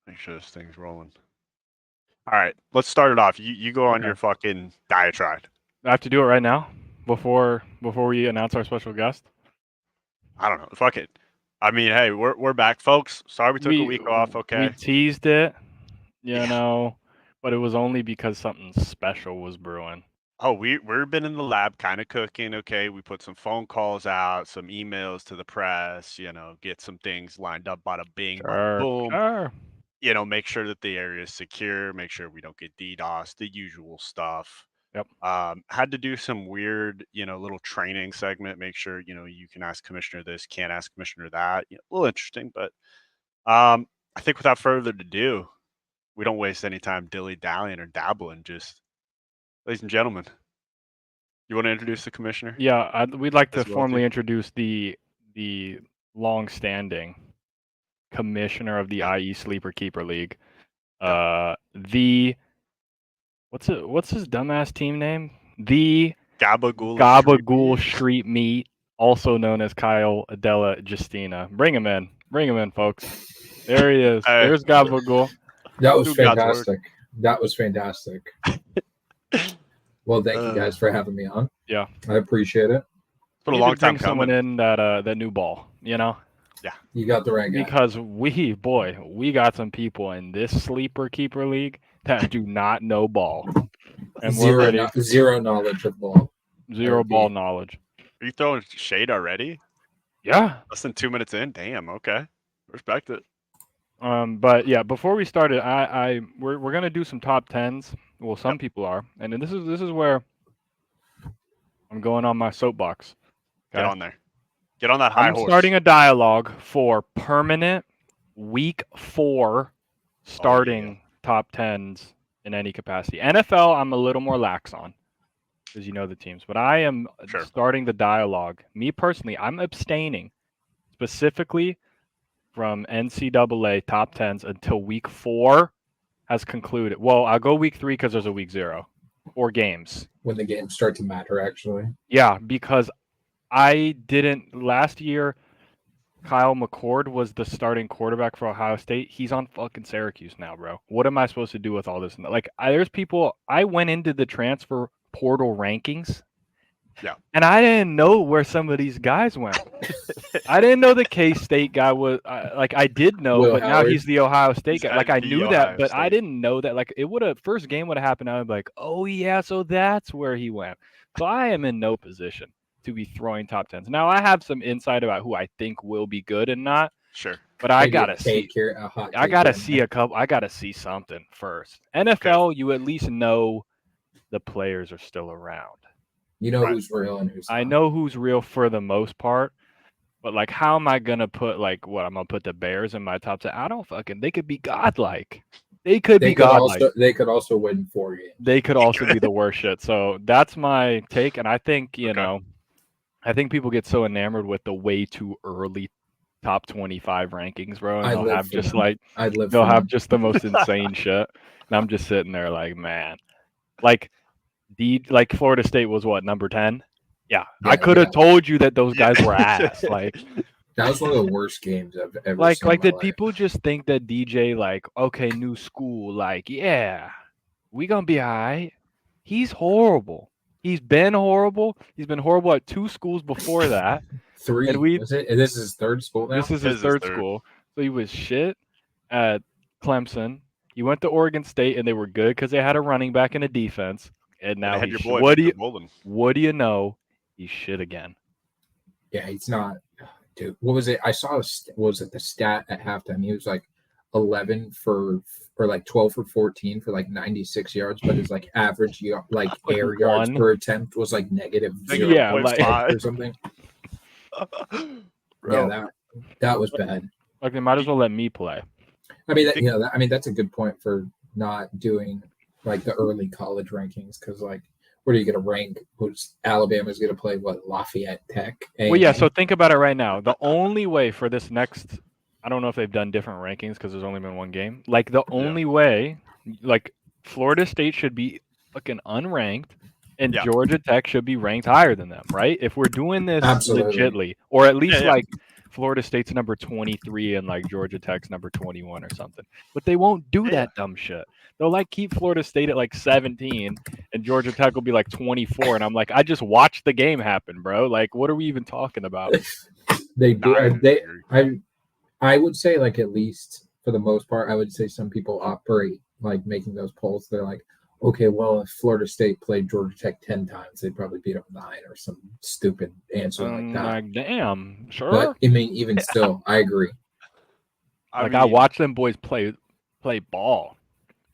Make sure this thing's rolling. All right, let's start it off. You go on your fucking diatribe. I have to do it right now before we announce our special guest. I don't know. Fuck it. I mean, hey, we're back, folks. Sorry we took a We week off. we Okay. teased it, you Yeah. know, but it was only because something special was brewing. Oh, we've been in the lab kind of cooking. Okay, we put some phone calls out, some emails to the press. Get some things lined up. Bada bing, bada boom. Sure. Make sure that the area is secure. Make sure we don't get DDoS. The usual stuff. Yep. Had to do some weird, little training segment. Make sure you can ask commissioner this, can't ask commissioner that. A little interesting, but I think without further ado, we don't waste any time dilly-dallying or dabbling. Just, ladies and gentlemen, you want to introduce the commissioner? Yeah, we'd like to As well, formally too. introduce the long-standing commissioner of the Yeah. IE Sleeper Keeper League. Yeah. What's his dumbass team name? The Gabagool Street Meat, also known as Kyle Adela Justina. Bring him in, folks. There he is. Hey. There's Gabagool. That was Do God's work. fantastic. That was fantastic. Well, thank you guys for having me on. Yeah. I appreciate it. It's been a long time someone coming. in that new ball, Yeah. You got the right guy. Because we got some people in this Sleeper Keeper League that do not know ball. And we're ready. Zero knowledge of ball. Zero ball knowledge. Are you throwing shade already? Yeah. Less than 2 minutes in? Damn, okay. Respect it. But yeah, before we started, we're gonna do some top tens. Well, some people are, and then this is where I'm going on my soapbox. Okay? Get on there. Get on that high horse. I'm starting a dialogue for permanent week 4 starting top tens in any capacity. NFL, I'm a little more lax on because you know the teams, but I am starting the dialogue. Me personally, I'm abstaining specifically from NCAA top tens until week 4 has concluded. Well, I'll go week 3 because there's a week 0 or games. When the games start to matter, actually. Yeah, because I didn't last year. Kyle McCord was the starting quarterback for Ohio State. He's on fucking Syracuse now, bro. What am I supposed to do with all this? Like, there's people. I went into the transfer portal rankings. Yeah. And I didn't know where some of these guys went. I didn't know the K-State guy was I did know, Will but Howard. Now he's the Ohio State guy. Like I knew that, but State. I didn't know that. Like it would have first game would have happened. I would be like, oh yeah, so that's where he went. So I am in no position to be throwing top tens. Now I have some insight about who I think will be good and not. Sure. But I gotta see. I gotta see a couple. I gotta see something first. NFL, you at least know the players are still around. You know who's real and who's not. I know who's real for the most part, but like, how am I gonna put I'm gonna put the Bears in my top 10? I don't fucking. They could be godlike. They could be godlike. They could also win 4 games. They could also be the worst shit. So that's my take, and I think I think people get so enamored with the way too early top 25 rankings, bro, and they'll have just they'll have just the most insane shit, and I'm just sitting there like, man, like Florida State was what, number 10? Yeah, I could have told you that those guys were ass. Like that was one of the worst games I've ever seen. Like did people just think that DJ okay, new school, yeah, we gonna be all right? He's horrible. He's been horrible. He's been horrible at 2 schools before that. 3. And this is his 3rd school now? This is his third school. So he was shit at Clemson. He went to Oregon State, and they were good because they had a running back and a defense. And now what do you know? He's shit again. Yeah, he's not. Dude, what was it? I saw. Was it the stat at halftime? He was like 11 for, or like 12 for 14 for like 96 yards, but his like average air yards per attempt was like negative 0.5 or something. Yeah, that was bad. Like they might as well let me play. I mean, that's a good point for not doing like the early college rankings, because like, what are you going to rank? Who's Alabama's going to play? What, Lafayette Tech? Well, yeah. So think about it right now. The only way for this next, I don't know if they've done different rankings because there's only been one game. Like the only way, like Florida State should be fucking unranked, and Georgia Tech should be ranked higher than them, right? If we're doing this legitly, or at least Florida State's number 23 and like Georgia Tech's number 21 or something. But they won't do that dumb shit. They'll like keep Florida State at like 17 and Georgia Tech will be like 24. And I'm like, I just watched the game happen, bro. Like, what are we even talking about? They do. I would say, like, at least for the most part, I would say some people operate like making those polls. They're like, okay, well, if Florida State played Georgia Tech 10 times, they'd probably beat them 9 or some stupid answer like that. Like, damn, sure. But I mean, even still, I agree. I watch them boys play ball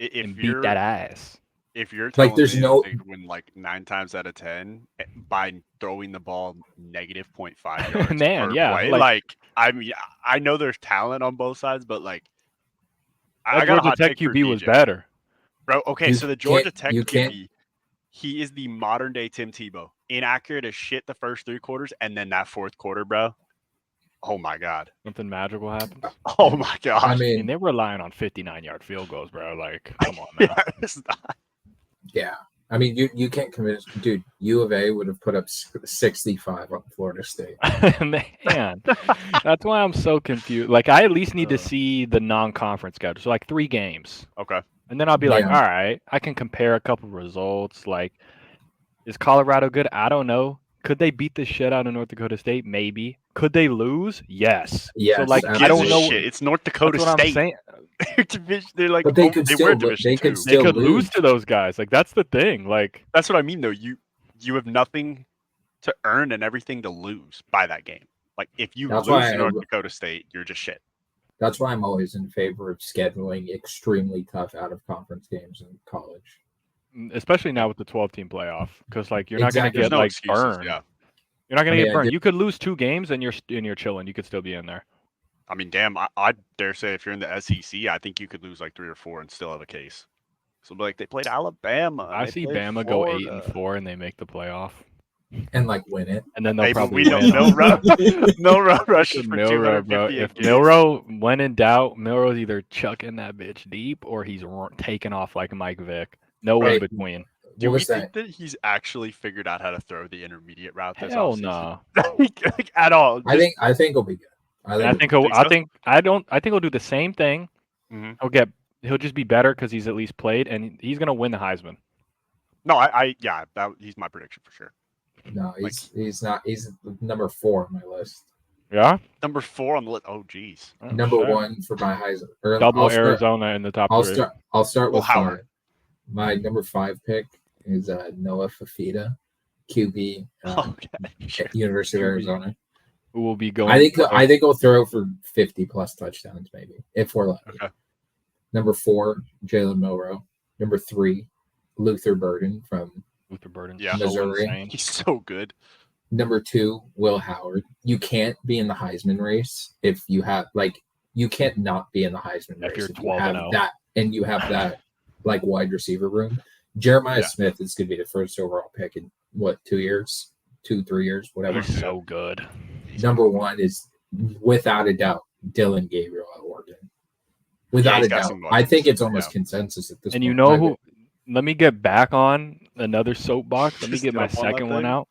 and beat that ass. If you're telling there's me no they win like 9 times out of 10 by throwing the ball negative 0.5 yards Man, per yeah, play, like I mean, I know there's talent on both sides, but like I got a Georgia hot Tech take for QB was DJ. better. Bro, okay, so the Georgia Tech can't. QB, he is the modern day Tim Tebow. Inaccurate as shit the first 3 quarters, and then that 4th quarter, bro. Oh my god. Something magical happens. Oh my god. I I mean, mean, they're relying on 59-yard field goals, bro. Like, come on, man. yeah, it's not. yeah. I mean, you can't convince, dude. U of A would have put up 65 on Florida State. Man, that's why I'm so confused. Like, I at least need to see the non-conference schedule. So, like, 3 games. Okay. And then I'll be like, Yeah. all right, I can compare a couple results. Like, is Colorado good? I don't know. Could they beat the shit out of North Dakota State? Maybe. Could they lose? Yes. Yes, So, like, absolutely. I don't know. Shit. It's North Dakota That's what State. I'm saying. They're like, But they could they still- were but Division they could 2. still- They could lose lose. to those guys. Like, that's the thing. Like, That's what I mean, though. You have nothing to earn and everything to lose by that game. Like, if you That's lose why to North Dakota State, you're just shit. That's why I'm always in favor of scheduling extremely tough out of conference games in college. especially now with the 12-team playoff, because like you're not Exactly. going to There's get no like excuses. burned. Yeah. You're not going I to mean, get I burned. did- You could lose 2 games and you're chilling. You could still be in there. I mean, damn, I dare say if you're in the SEC, I think you could lose like 3 or 4 and still have a case. So, like, they played Alabama. I they see played Bama go Florida. 8-4 and they make the playoff, And like win it. and then they'll Hey, but probably we know win. Milrow rushes for Milrow, bro. 250 If against- Milrow, when in doubt, Milrow's either chucking that bitch deep or he's taking off like Mike Vick. No in Right. between. Do What we was think that? that he's actually figured out how to throw the intermediate route this Hell offseason? no. Like, at all. I think it'll be good. I think so? I think he'll do the same thing. Mhm. He'll just be better because he's at least played, and he's gonna win the Heisman. No, he's my prediction for sure. No, he's not. He's number 4 on my list. Yeah. Number 4 on the list. Oh, geez. Oh, Number shit. 1 for my Heisman. Or Double I'll start- Arizona in the top 3. I'll start with Howard. 5. My number 5 pick is Noah Fafita, QB, Okay. at University of Arizona. Who will be going? I think he'll throw for 50 plus touchdowns, maybe if we're lucky. Okay. Number 4, Jalen Milrow. Number 3, Luther Burden from. Luther Burden. Yeah. Missouri. He's so good. Number 2, Will Howard. You can't be in the Heisman race if you have you can't not be in the Heisman If race you're if you 12 have and 0. that and you have that like wide receiver room. Jeremiah Yeah. Smith is going to be the first overall pick in 2 years, 3 years, whatever. He's so good. Number 1 is without a doubt Dylan Gabriel at Oregon. Without he's a got doubt, some I think it's weapons, almost yeah. consensus at this And point. you know who? Let me get back on another soapbox. Let me Just get my jump on that second one thing. out.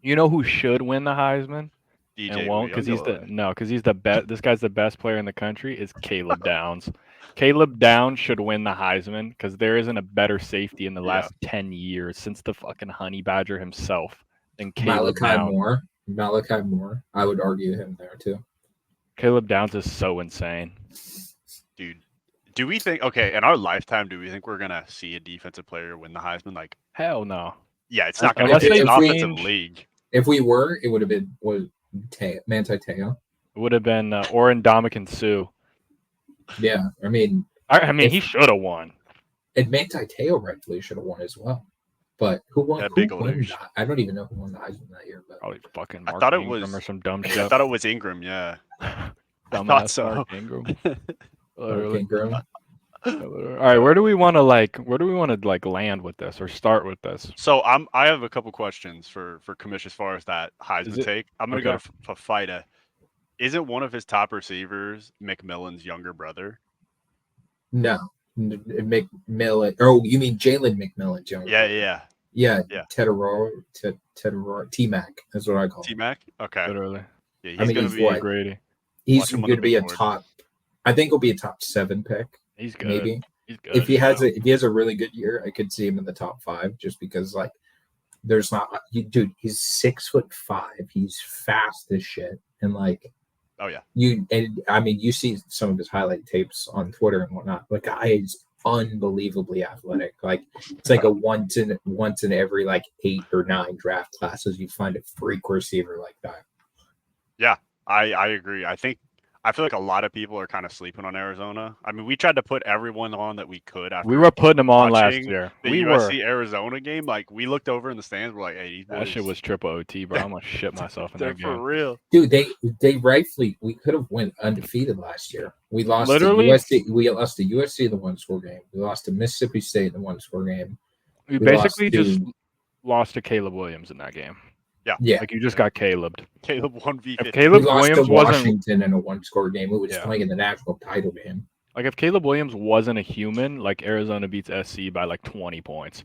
You know who should win the Heisman DJ and won't because Uiagalelei. he's the best. This guy's the best player in the country. Is Caleb Downs. Caleb Downs should win the Heisman because there isn't a better safety in the last 10 years since the fucking Honey Badger himself than Caleb Downs. Malachi Moore. I would argue him there too. Caleb Downs is so insane. Dude, do we think, in our lifetime, do we think we're going to see a defensive player win the Heisman? Like, Hell no. yeah, it's not going to Unless be they an offensive change- league. If we were, it would have been Manti Te'o. It would have been Oren Dominican Sue. Yeah, I mean, He should have won. and Manti Te'o rightfully should have won as well. But who won? That Who big old won douche. that? I don't even know who won the Heisman that year. But Probably fucking I Mark thought it Ingram was- or some dumb I shit. thought it was Ingram, yeah. Dumbass thought so. Mark Ingram. Mark Literally. Ingram. All right, where do we want to land with this or start with this? So I have a couple questions for Kamish as far as that Heisman take. I'm going to go to Fafita. Isn't one of his top receivers McMillan's younger brother? No, McMillan. Oh, you mean Jalen McMillan? Yeah. Yeah. Yeah. Tedoror, T-Mac. That's what I call him. T-Mac? Okay. Literally. Yeah, he's I mean, gonna he's be. what? Grady. He's Watch him on going the to be a big board. top. I think he'll be a top 7 pick. He's good. Maybe He's good. if he has a really good year, I could see him in the top 5 just because like there's not dude. He's 6'5". He's fast as shit, and like Oh yeah. You see some of his highlight tapes on Twitter and whatnot. The guy is unbelievably athletic. Like it's like a once in every like 8 or 9 draft classes you find a freak receiver like that. Yeah, I agree. I feel like a lot of people are kind of sleeping on Arizona. I mean, we tried to put everyone on that we could after We were putting them on last watching year. the We USC were. Arizona game. Like we looked over in the stands, we're like, hey, these That boys, shit was triple OT, bro. I'm gonna shit myself in they're that for game. real. Dude, they rightfully we could have went undefeated last year. We lost Literally? to USC. We lost to USC in the 1-score game. We lost to Mississippi State in the 1-score game. We We basically lost to- just lost to Caleb Williams in that game. Yeah, Like you just got Caleb'd. Caleb 1v50. If we Caleb lost Williams to wasn't Washington in a 1-score game. We were just Yeah. playing in the national title game. like if Caleb Williams wasn't a human, like Arizona beats SC by like 20 points.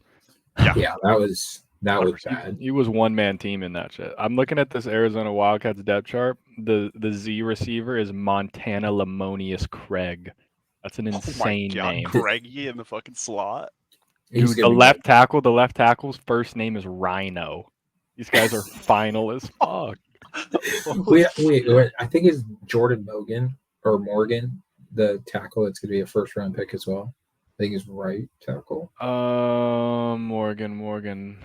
Yeah, that was 100%. bad. He was one man team in that shit. I'm looking at this Arizona Wildcats depth chart. The Z receiver is Montana Lamonius Craig. That's an insane name. Craigie in the fucking slot. He's Dude, gonna the be left tackle's first name is Rhino. These guys are final as fuck. Wait, I think it's Jordan Morgan, the tackle that's going to be a 1st-round pick as well. I think he's right tackle. Morgan.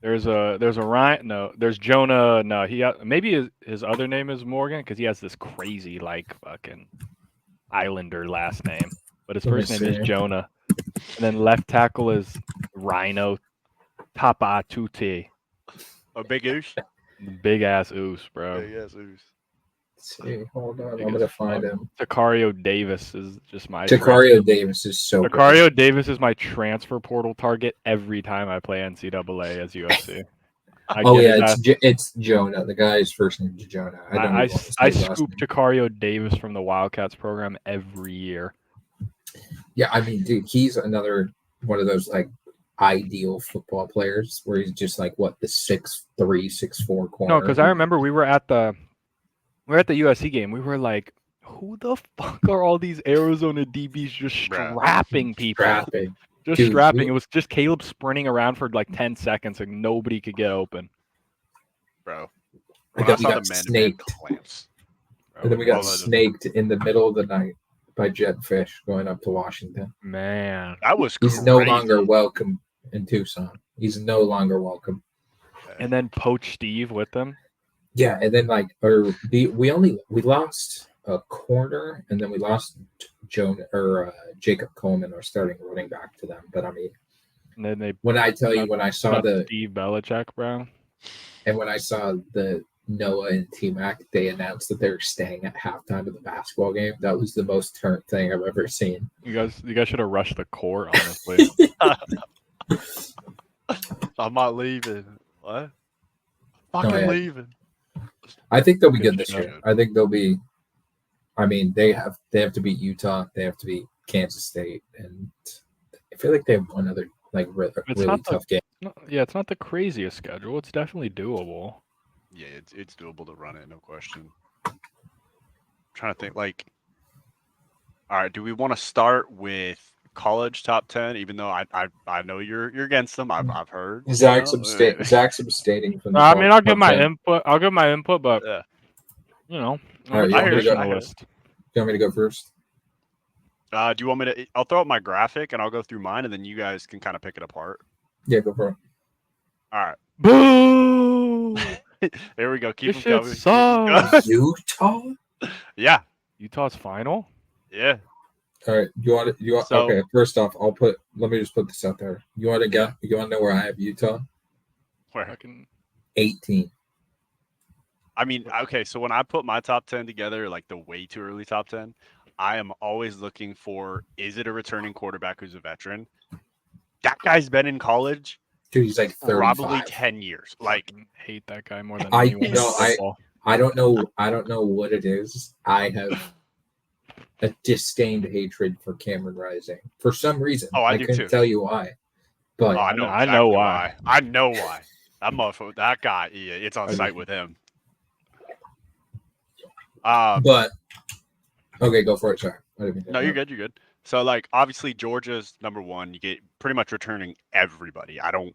There's Ryan. No, there's Jonah. No, maybe his other name is Morgan because he has this crazy like fucking Islander last name, but his Let me first name is see. Jonah. And then left tackle is Rhino Tapatute. A big oosh. Big ass oos, bro. Big ass oosh. Let's see, hold on. Big I'm going to as find fuck. him. Takario Davis is just my Takario Davis is so good. Takario Davis is my transfer portal target every time I play NCAA as USC. It's Jonah. The guy's first name is Jonah. I scoop scoop Takario Davis from the Wildcats program every year. Yeah, I mean, dude, he's another one of those like ideal football players where he's just like the 6'3", 6'4" corner. No, because I remember we were at the USC game. We were like, who the fuck are all these Arizona DBs just strapping people? Strapping. It was just Caleb sprinting around for like 10 seconds and nobody could get open. Bro. I got snaked. Clamps, And then we got snaked in the middle of the night by Jetfish going up to Washington. Man. That was He's crazy. no longer welcome in Tucson. He's no longer welcome. And then Poach Steve with them. Yeah, and then we lost a corner, and then we lost Jacob Coleman, our starting running back, to them. But I mean, and then when I saw Steve Belichick, bro, and when I saw the Noah and T-Mac, they announced that they were staying at halftime of the basketball game. That was the most turnt thing I've ever seen. You guys should have rushed the court, honestly. I'm not leaving. What? Leaving. I think they'll be good this year. I think they'll be. I mean, they have to beat Utah. They have to beat Kansas State, and I feel like they have one other really tough game. It's not the craziest schedule. It's definitely doable. Yeah, it's doable to run it, no question. I'm trying to think, all right, do we want to start with college top 10? Even though I know you're against them, I've heard. Zach's abstaining from. I mean, I'll give my input. But yeah. All right, I hear you want me to go first? Do you want me to? I'll throw up my graphic and I'll go through mine, and then you guys can kind of pick it apart. Yeah, go for it. All right. Boo! There we go. Keep this them shit coming. sucks. Utah? Yeah. Utah's final? Yeah. All right. Okay, first off, let me just put this out there. You want to know where I have Utah? Where? 18. I mean, okay, so when I put my top 10 together, like the way too early top 10, I am always looking for, is it a returning quarterback who's a veteran? That guy's been in college. Dude, he's like 35. Probably 10 years. Like, hate that guy more than anyone. anyone. I don't know what it is. I have a disdained hatred for Cameron Rising for some reason. I do couldn't too. tell you why. But I know why. I know why. That motherfucker, that guy, it's on site with him. But okay, go for it. Sorry. I didn't mean to No, you're interrupt. good. You're good. So, like, obviously, Georgia's number one. You get pretty much returning everybody. I don't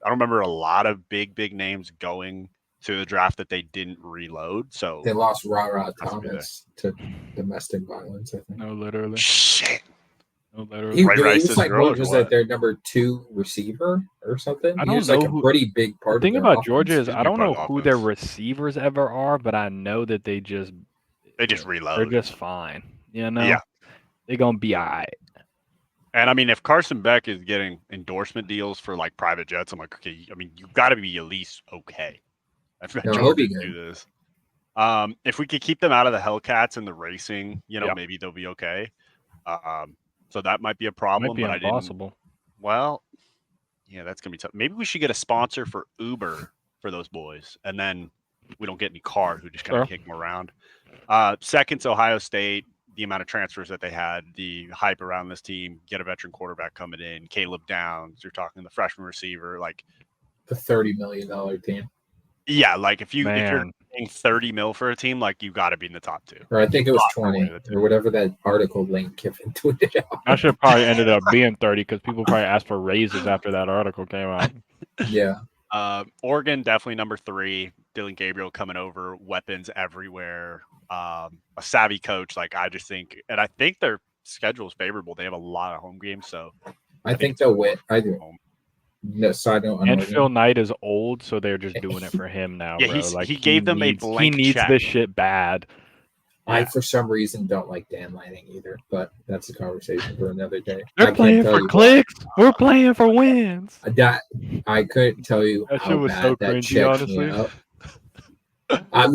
remember a lot of big names going to the draft that they didn't reload. So They lost Ra Has to be Thomas to domestic violence, I think. No, literally. shit. No, literally. He, Right, he right, was sis like, girl what or was what? that? Their number 2 receiver or something. I He don't was like know a who- pretty big The part of thing their about offense. Georgia is He's a I big don't part know of the who their offense. receivers ever are, but I know that they just they're reload. just fine. You know? Yeah. They're gonna be alright. And I mean, if Carson Beck is getting endorsement deals for like private jets, I'm like, okay. I mean, you got to be at least okay. I've got No, he'll Georgia be to good. do this. If we could keep them out of the Hellcats and the racing, Yeah. maybe they'll be okay. So that might be a problem. Might be but I didn't. impossible. Well, yeah, that's gonna be tough. Maybe we should get a sponsor for Uber for those boys, and then we don't get any cars. We just kind of Sure. kick them around. Second's Ohio State. The amount of transfers that they had, the hype around this team, get a veteran quarterback coming in, Caleb Downs. You're talking the freshman receiver, like The $30 million team. yeah, like if you're Man. paying 30 mil for a team, like you got to be in the top 2. Or I think it was Not 20 the way or whatever that article link Kiffin tweeted out. I should have probably ended up being 30 because people probably asked for raises after that article came out. Yeah. Oregon definitely number 3. Dylan Gabriel coming over, weapons everywhere. A savvy coach, like I just think, and I think their schedule is favorable. They have a lot of home games, so I think they'll win. I do. home. No, side note on And Oregon. Phil Knight is old, so they're just doing it for him now, Yeah, bro. he gave them a needs, blank He needs check. this shit bad. I, Yeah. for some reason, don't like Dan Lanning either, but that's a conversation for another day. They're I can't playing tell for you clicks. We're playing for wins. that I couldn't tell you That how shit was bad so that cringy, checked me honestly. out. I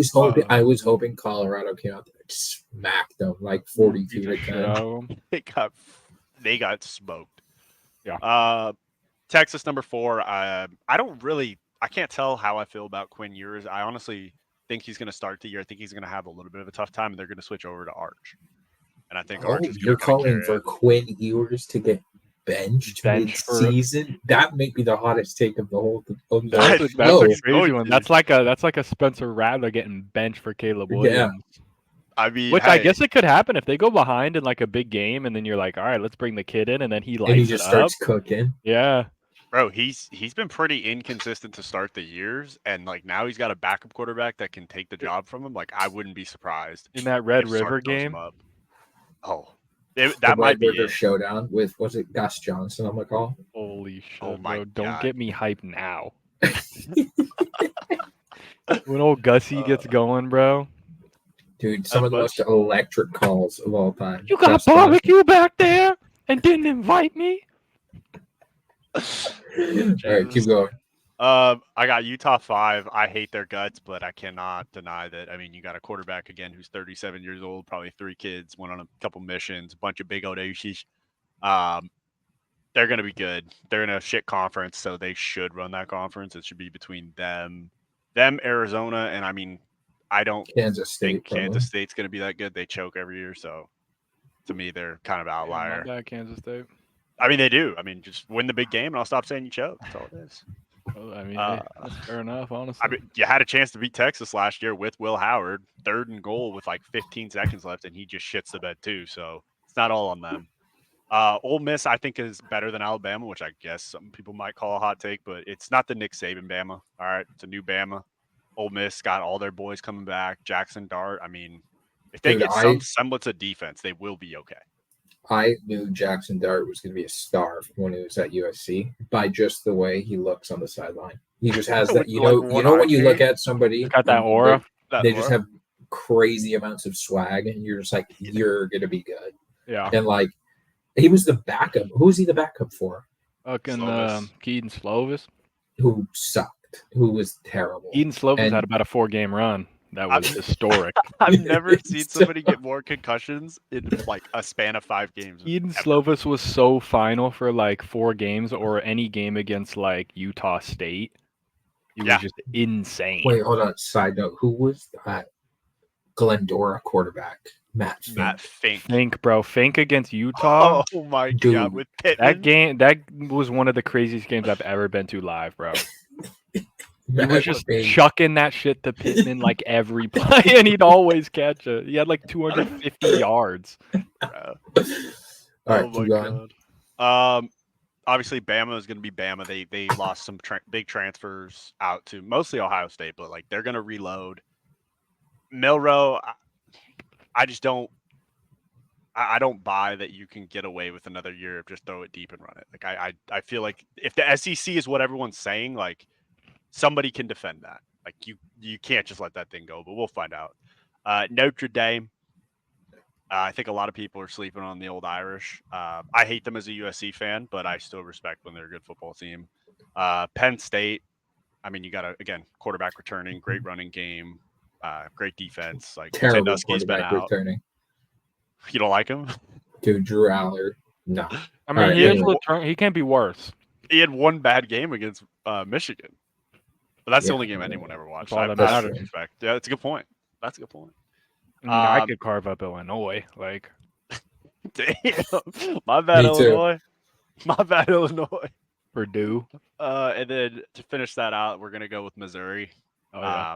was hoping Colorado came out there and smacked them like 42 to 10. They got smoked. Yeah. Texas number 4. I can't tell how I feel about Quinn Ewers. I honestly think he's going to start the year. I think he's going to have a little bit of a tough time, and they're going to switch over to Arch. And I think Arch is You're gonna calling carry for it. Quinn Ewers to get benched mid-season? That may be the hottest take of the whole thing. That's a going crazy one. to. That's like a Spencer Rattler getting benched for Caleb Williams. I mean, Which I guess it could happen if they go behind in like a big game, and then you're like, all right, let's bring the kid in, and then he lights and he just it starts up. cooking. Yeah. bro, he's been pretty inconsistent to start the years, and like now he's got a backup quarterback that can take the job from him. Like I wouldn't be surprised In that Red if River Sark goes him game. up. Oh, The that might Red be River it. showdown with, was it Gus Johnson on the call? Holy shit, Oh my bro. Don't God. get me hyped now. When old Gussie gets going, bro. Dude, some of the most electric calls of all time. You got Gus barbecue back there and didn't invite me? Johnson. All right, keep going. I got Utah 5. I hate their guts, but I cannot deny that. I mean, you got a quarterback again who's 37 years old, probably 3 kids, went on a couple missions, a bunch of big audacious. They're going to be good. They're in a shit conference, so they should run that conference. It should be between them, Arizona, and I mean, I don't Kansas State. think Kansas State's going to be that good. They choke every year, so to me, they're kind of outlier. Yeah, Kansas State. I mean, they do. I mean, just win the big game, and I'll stop saying you choke. That's all it is. Well, I mean, hey, that's fair enough, honestly. I mean, you had a chance to beat Texas last year with Will Howard, 3rd and goal with like 15 seconds left, and he just shits the bed too. So it's not all on them. Ole Miss, I think, is better than Alabama, which I guess some people might call a hot take, but it's not the Nick Saban Bama. All right, it's a new Bama. Ole Miss got all their boys coming back. Jackson Dart. I mean, if they get some semblance of defense, they will be okay. I knew Jackson Dart was going to be a star when he was at USC by just the way he looks on the sideline. He just has that, you know when you look at somebody, got that aura. They just have crazy amounts of swag, and you're just like, you're going to be good. Yeah. And like, he was the backup. Who was he the backup for? Fucking Keaton Slovis. Who sucked. Who was terrible. Keaton Slovis had about a 4-game run. That was historic. I've never seen somebody get more concussions in like a span of 5 games. Keaton Slovis was so final for like 4 games or any game against like Utah State. He was just insane. Wait, hold on. Side note. Who was that Glendora quarterback? Matt Fink. Fink, bro. Fink against Utah. Oh my God. With Pittman. That was one of the craziest games I've ever been to live, bro. He was just chucking that shit to Pittman like every play, and he'd always catch it. He had like 250 yards. Bro. All right, keep going. Obviously, Bama is going to be Bama. They lost some big transfers out to mostly Ohio State, but like they're going to reload. Milroe, I just don't. I don't buy that you can get away with another year of just throw it deep and run it. Like I feel like if the SEC is what everyone's saying, like somebody can defend that. Like you can't just let that thing go. But we'll find out. Notre Dame. I think a lot of people are sleeping on the old Irish. I hate them as a USC fan, but I still respect when they're a good football team. Penn State. I mean, you got again quarterback returning, great running game, great defense. Like Terrible Sandusky's been quarterback out. returning. You don't like him? Dude, Drew Aller. No. I mean, he can't be worse. He had one bad game against Michigan. But that's the only game anyone ever watched. All that I matters. respect. Yeah, that's a good point. That's a good point. I mean, I could carve up Illinois. Like, damn. My bad, Illinois. My bad, Illinois. Purdue. And then to finish that out, we're gonna go with Missouri. Oh, yeah.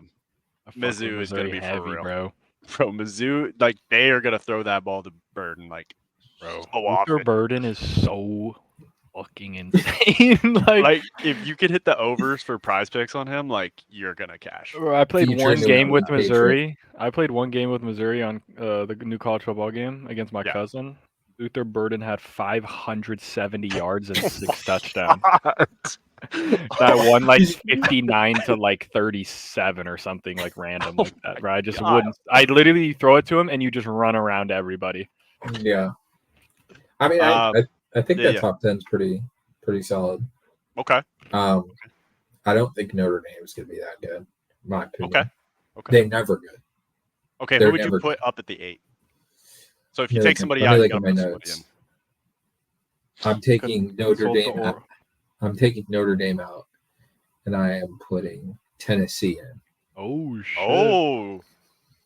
Mizzou is gonna be heavy, for real, bro. Bro, Mizzou, like they are gonna throw that ball to Burden, like, bro. Luther Burden is so fucking insane. like if you could hit the overs for prize picks on him, like you're gonna cash. I played one game with Missouri. I played one game with Missouri on the new college football game against my cousin. Luther Burden had 570 yards and 6 touchdowns. That won like 59 to like 37 or something like random like that, bro. I just wouldn't. I literally throw it to him and you just run around everybody. Yeah. I mean, I think that top 10 is pretty solid. Okay. I don't think Notre Dame is going to be that good, in my opinion. Okay. They're never good. Okay, who would you put up at the 8? So if you take somebody out, you got to put somebody in. I'm taking Notre Dame out. I'm taking Notre Dame out, and I am putting Tennessee in. Oh shit! Oh,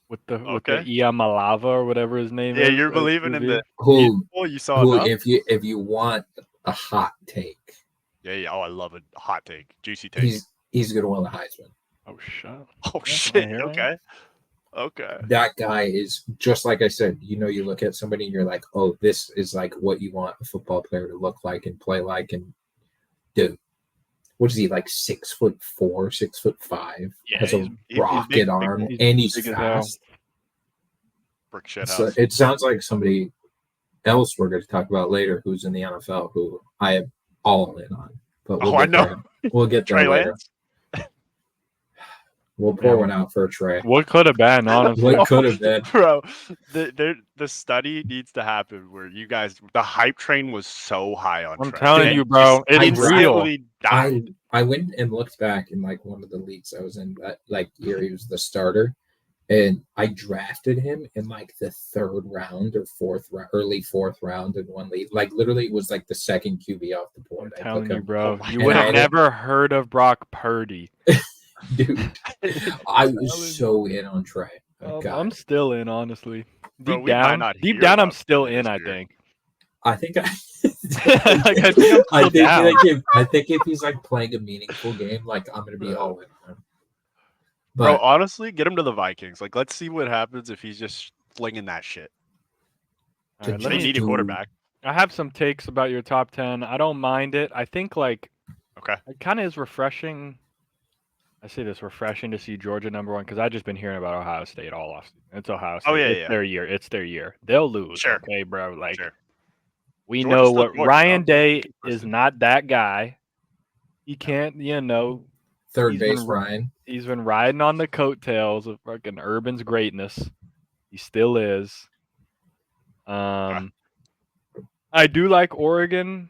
with the Iamalava or whatever his name is. Yeah, you're believing in the you saw who, if you want a hot take. Yeah. Oh, I love a hot take, juicy take. He's gonna win the Heisman. Oh shit! Oh shit! Okay. That guy is just like I said. You look at somebody and you're like, oh, this is like what you want a football player to look like and play like. And dude, what is he like? 6'4", 6'5"? Yeah, has a rocket arm, and he's fast. Brick shit house. So it sounds like somebody else we're going to talk about later, who's in the NFL, who I am all in on. But I know. We'll get there later. We'll pour one out for Trey. What could have been, honestly? What could have been, bro? The study needs to happen where you guys, the hype train was so high on. I'm telling you, bro, it's real. I went and looked back in like one of the leagues I was in that like year he was the starter, and I drafted him in like the 3rd round or early 4th round in one league. Like literally, it was like the second QB off the board. I'm telling you, bro, you would have never heard of Brock Purdy. Dude, I was so in on Trey. I'm still in, honestly. Deep down, I'm still in. I think. I think if he's like playing a meaningful game, like I'm gonna be all in. Bro, honestly, get him to the Vikings. Like, let's see what happens if he's just flinging that shit. They need a quarterback. I have some takes about your top 10. I don't mind it. I think it kind of is refreshing. I say this refreshing to see Georgia #1 because I've just been hearing about Ohio State all off. It's Ohio State. It's their year. It's their year. They'll lose. Sure. Okay, bro. We Georgia's know what Ryan Day is not that guy. He can't, third base Ryan. He's been riding on the coattails of fucking Urban's greatness. He still is. I do like Oregon.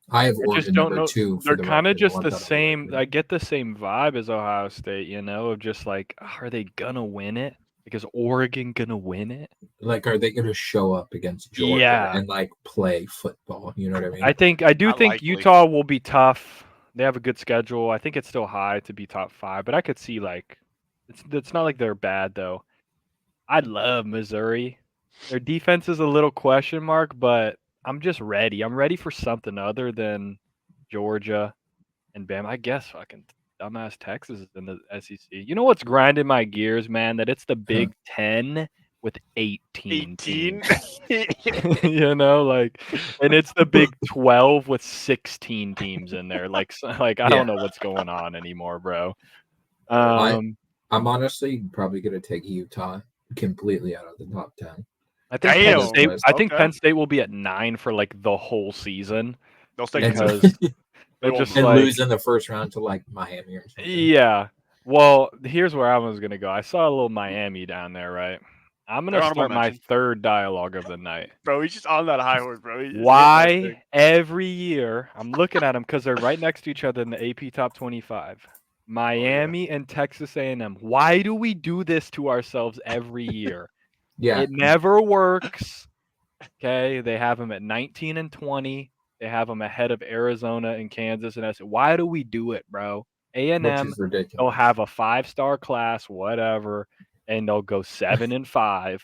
I have Oregon #2. They're kind of just the same. I get the same vibe as Ohio State, of just like, are they gonna win it? Like, is Oregon gonna win it? Like, are they gonna show up against Georgia and like play football? You know what I mean? I do think Utah will be tough. They have a good schedule. I think it's still high to be top 5, but I could see it's not like they're bad though. I love Missouri. Their defense is a little question mark, but I'm just ready. I'm ready for something other than Georgia and Bama. I guess fucking dumbass Texas is in the SEC. You know what's grinding my gears, man? That it's the Big Ten with 18 18. teams. You know, like, and it's the Big 12 with 16 teams in there. Like I don't know what's going on anymore, bro. I'm honestly probably gonna take Utah completely out of the top 10. I think Damn. Penn State will be at 9 for like the whole season. They'll stay Because they're just and like, lose in the first round to like Miami or something. yeah. Well, here's where I was gonna go. I saw a little Miami down there, right? I'm gonna They're start honorable my mention. third dialogue of the night. Bro, he's just on that high horse, bro. He's just Why every year I'm looking at them because they're right next to each other in the AP Top 25. Miami and Texas A&M. Why do we do this to ourselves every year? Yeah, It never works. Okay, they have them at 19 and 20. They have them ahead of Arizona and Kansas, and I said, why do we do it, bro? which A&M, is ridiculous. they'll have a 5-star class, whatever, and they'll go 7-5.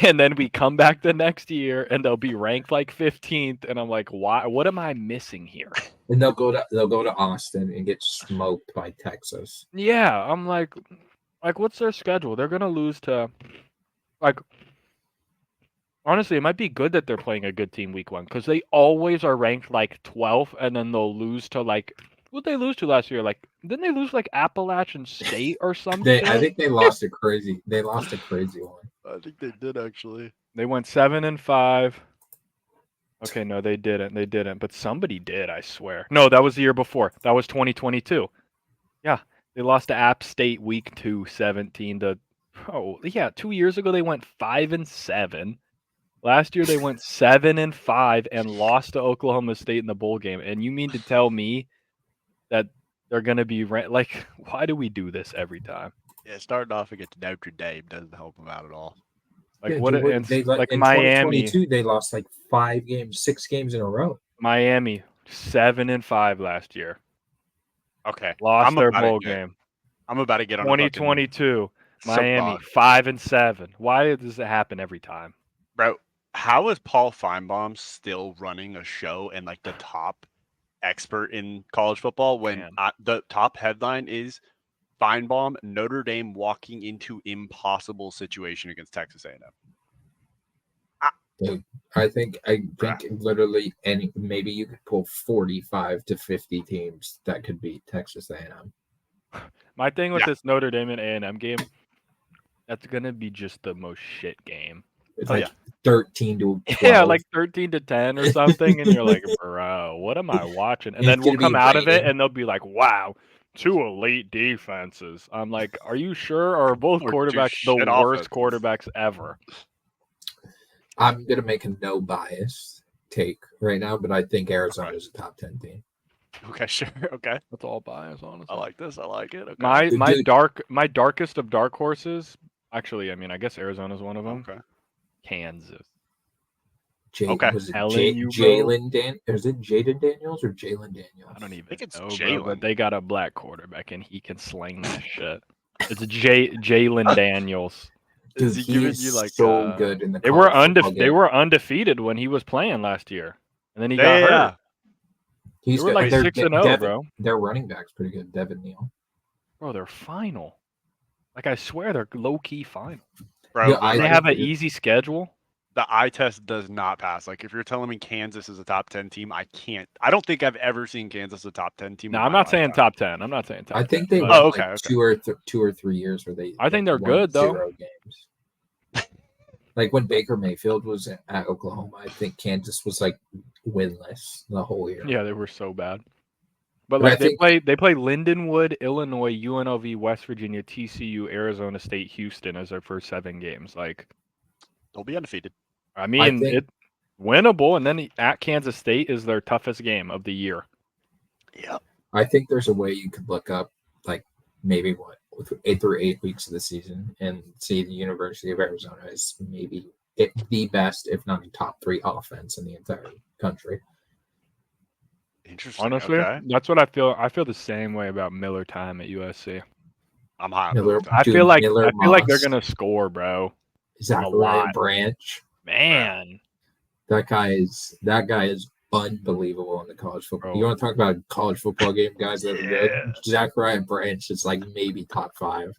And then we come back the next year and they'll be ranked like 15th, and I'm like, why? What am I missing here? And they'll go to Austin and get smoked by Texas. Yeah, I'm like what's their schedule? They're gonna lose to, like, honestly, it might be good that they're playing a good team week 1 because they always are ranked like 12th, and then they'll lose to like, what they lose to last year? Like, didn't they lose like Appalachian State or something? I think they lost a crazy. They lost a crazy one. I think they did actually. They went 7-5. Okay, no, they didn't. They didn't. But somebody did, I swear. No, that was the year before. That was 2022. Yeah, they lost to App State week 2, 17 to. Oh yeah, 2 years ago they went 5-7. Last year they went 7-5 and lost to Oklahoma State in the bowl game. And you mean to tell me that they're gonna be like? Why do we do this every time? Yeah, starting off against Notre Dame doesn't help them out at all. Like Yeah, what? dude, And they like in Miami, 2022, they lost like 6 games in a row. Miami 7-5 last year. Okay, Lost their bowl game. I'm about to get on 2022, Miami soapbox. 5-7. Why does it happen every time? Bro, how is Paul Feinbaum still running a show and like the top expert in college football when the top headline is Feinbaum, Notre Dame walking into impossible situation against Texas A&M? Dude, I think literally maybe you could pull 45 to 50 teams that could beat Texas A&M. My thing with this Notre Dame and A&M game, that's gonna be just the most shit game. It's 13 to 12. Yeah, like 13 to 10 or something, and you're like, bro, what am I watching? And then we'll come out of it, and they'll be like, wow, 2 elite defenses. I'm like, are you sure? Or are both quarterbacks the worst quarterbacks ever? I'm going to make a no bias take right now, but I think Arizona is a top 10 team. Okay, sure. Okay. That's all bias, honestly. I like this. I like it. Okay. My darkest of dark horses, actually, I mean, I guess Arizona's one of them. Okay. Kansas. Was it Jaden Daniels or Jalen Daniels? I don't even think it's know, Jalen. But they got a black quarterback and he can sling that shit. It's Jalen Daniels. Dude, is he giving you like so good in the They were undefeated when he was playing last year, and then he got hurt. Yeah. He's they were like 6-0, bro. Their running back's pretty good, Devin Neal. Bro, they're final. Like, I swear they're low key final. Bro, Yeah, they have an easy schedule. The eye test does not pass. Like, if you're telling me Kansas is a top 10 team, I can't. I don't think I've ever seen Kansas a top 10 team. No, I'm not saying top 10. I'm not saying top 10. I think they won like 2 or 3 years where they. I think they're good though. 0 games. Like when Baker Mayfield was at Oklahoma, I think Kansas was like winless the whole year. Yeah, they were so bad. But like they play Lindenwood, Illinois, UNLV, West Virginia, TCU, Arizona State, Houston as their first 7 games. Like, they'll be undefeated. I mean, it's winnable, and then at Kansas State is their toughest game of the year. Yep. I think there's a way you could look up, like, maybe 8 weeks of the season and see the University of Arizona is maybe the best, if not the top 3 offense in the entire country. Interesting. Honestly, that's what I feel. I feel the same way about Miller time at USC. I'm high. I feel like they're gonna score, bro. Zachariah Branch. Man, that guy is unbelievable in the college football. Bro. You want to talk about a college football game, guys that are Yeah. good? Zachariah Branch is like maybe top 5.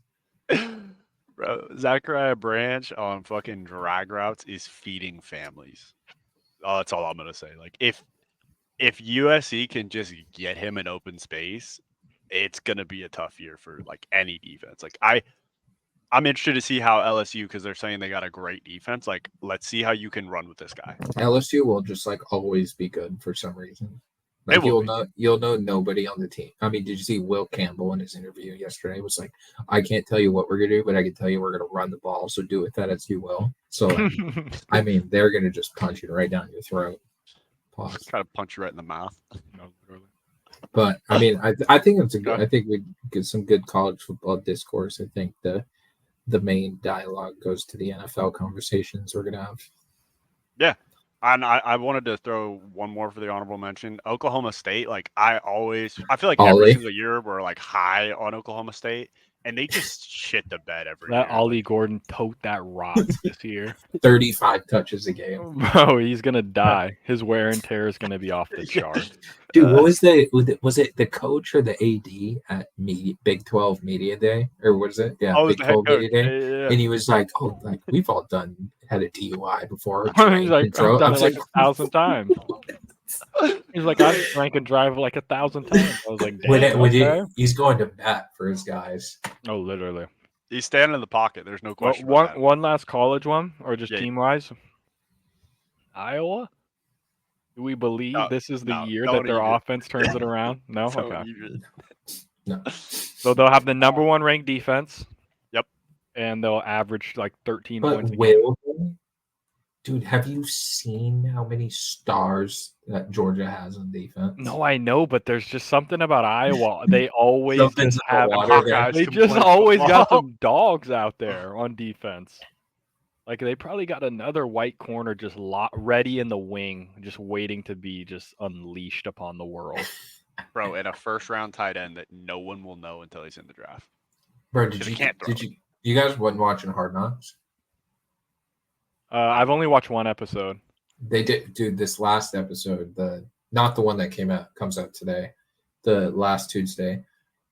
Bro, Zachariah Branch on fucking drag routes is feeding families. Oh, that's all I'm gonna say. Like if USC can just get him in open space, it's gonna be a tough year for like any defense. Like I'm interested to see how LSU, because they're saying they got a great defense. Like, let's see how you can run with this guy. LSU will just like always be good for some reason. They Like will you'll know nobody on the team. I mean, did you see Will Campbell in his interview yesterday? It was like, I can't tell you what we're gonna do, but I can tell you we're gonna run the ball. So do with that as you will. So like, I mean, they're gonna just punch it right down your throat. Pause. Try to punch you right in the mouth. No, literally. But I mean, I think it's a good. I think we get some good college football discourse. I think the main dialogue goes to the NFL conversations we're gonna have. Yeah. And I wanted to throw one more for the honorable mention. Oklahoma State, like I feel like every single year we're like high on Oklahoma State, and they just shit the bed every Let year. Ollie Gordon tote that rock this year. 35 touches a game. Bro, he's gonna die. His wear and tear is gonna be off the chart. Dude, what was it the coach or the AD at Big 12 Media Day? Or what is it? Yeah, Oh, Big the head 12 coach. Media Day. Yeah. And he was like, oh, like we've all had a DUI before. He's like, I've done it like 1,000 times. He's like, I drank and drive like 1,000 times. I was like, damn, he's going to bat for his guys. Oh, literally. He's standing in the pocket. There's no Well, question. about that. one last college one, or just Yeah. team wise. Iowa. Do we believe this is the year that their offense turns it around? No, okay. No. So they'll have the number 1 ranked defense. Yep. And they'll average like 13 But points a game. Dude, have you seen how many stars that Georgia has on defense? No, I know, but there's just something about Iowa. They always just have Hawkeyes they can just play always got football. some dogs out there on defense. Like they probably got another white corner just ready in the wing, just waiting to be just unleashed upon the world. Bro, and a first round tight end that no one will know until he's in the draft. Bro, you guys wasn't watching Hard Knocks? I've only watched one episode. They did, dude. This last episode, not the one that comes out today, the last Tuesday,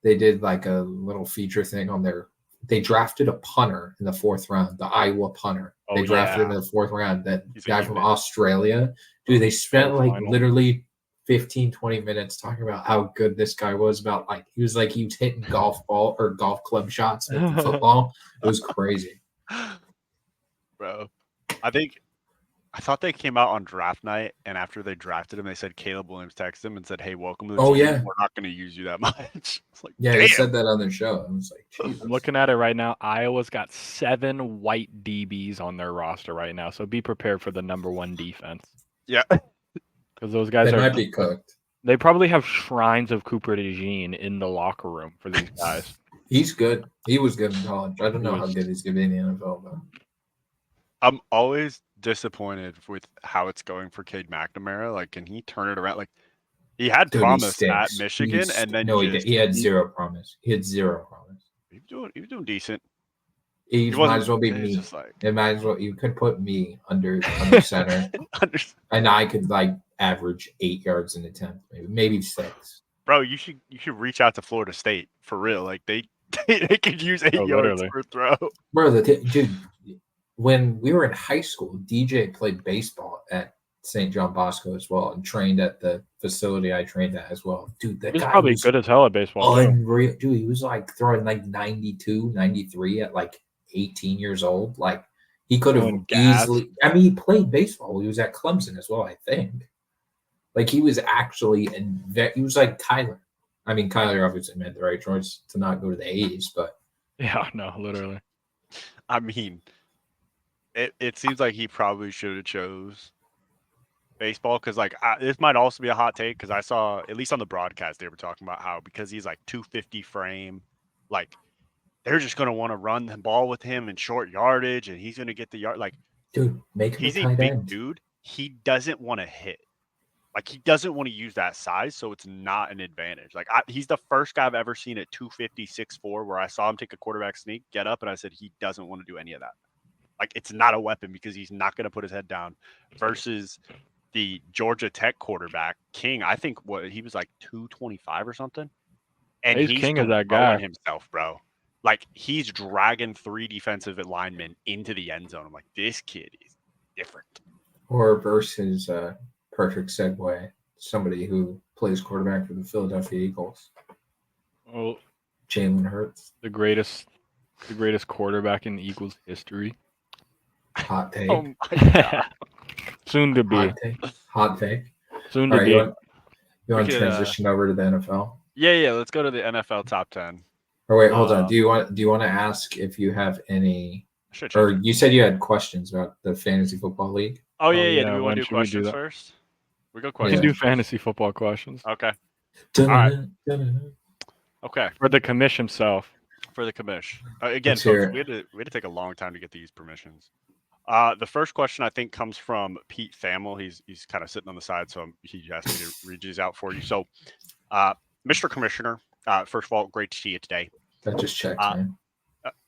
they did like a little feature thing on their. They drafted a punter in the 4th round, the Iowa punter. Oh, they drafted yeah. in the 4th round. That He's guy from Australia, dude. They spent like final. literally 15, 20 minutes talking about how good this guy was. About like he was hitting golf club shots with the football. It was crazy, Bro. I thought they came out on draft night, and after they drafted him, they said Caleb Williams texted him and said, "Hey, welcome to the team. Yeah. We're not going to use you that much." It's like, yeah. damn. They said that on their show. I was like, Jesus. I'm looking at it right now. Iowa's got 7 white DBs on their roster right now, so be prepared for the number 1 defense. Yeah. Because those guys They might be cooked. They probably have shrines of Cooper DeJean in the locker room for these guys. He's good. He was good in college. I don't know how good he's going to be in the NFL, though. I'm always disappointed with how it's going for Cade McNamara. Like, can he turn it around? Like, he had promise at Michigan, and then he had zero promise. He had zero promise. He was doing decent. He might as well be me. It might as well. You could put me under center, and I could like average 8 yards an attempt, maybe 6. Bro, you should reach out to Florida State for real. Like they could use 8 yards per throw. Bro, dude. When we were in high school, DJ played baseball at St. John Bosco as well and trained at the facility I trained at as well. Dude, that He's guy probably was good as hell at baseball. Unreal. Dude, he was like throwing like 92, 93 at like 18 years old. Like he could have easily. I mean, he played baseball. He was at Clemson as well, I think. Like he was actually, he was like Kyler. I mean, Kyler obviously made the right choice to not go to the A's, but. Yeah, no, literally. I mean, it seems like he probably should have chose baseball because like this might also be a hot take because I saw at least on the broadcast they were talking about how because he's like 250 frame, like they're just gonna want to run the ball with him in short yardage and he's gonna get the yard. Like, dude, he's a big dude. He doesn't want to hit. Like he doesn't want to use that size, so it's not an advantage. Like he's the first guy I've ever seen at 250, 6'4", where I saw him take a quarterback sneak, get up, and I said he doesn't want to do any of that. Like it's not a weapon because he's not going to put his head down. Versus the Georgia Tech quarterback, King. I think he was like 225 or something. And Hayes he's King is that throwing guy. himself, bro. Like, he's dragging 3 defensive linemen into the end zone. I'm like, this kid is different. Or versus perfect segue, somebody who plays quarterback for the Philadelphia Eagles, Well, Jalen Hurts. the greatest quarterback in the Eagles history. Hot take. Oh my god. Soon to be. Hot take. Hot take. Soon All to right, be. you want We to could, transition over to the NFL? Yeah. Let's go to the NFL top 10. Or wait, hold on. Do you want to ask if you have any? Or you said you had questions about the fantasy football league? Oh yeah. Do we when want to do should we do questions that? first? We go We questions. can do fantasy football questions. Okay. Dun-dun-dun, right. dun-dun-dun. Okay. For the commish himself. For the commish. Again, Let's hear folks, it. we had to take a long time to get these permissions. The first question I think comes from Pete Thamel. He's kind of sitting on the side, so he asked me to read these out for you. So, Mr. Commissioner, first of all, great to see you today. That just checked, man.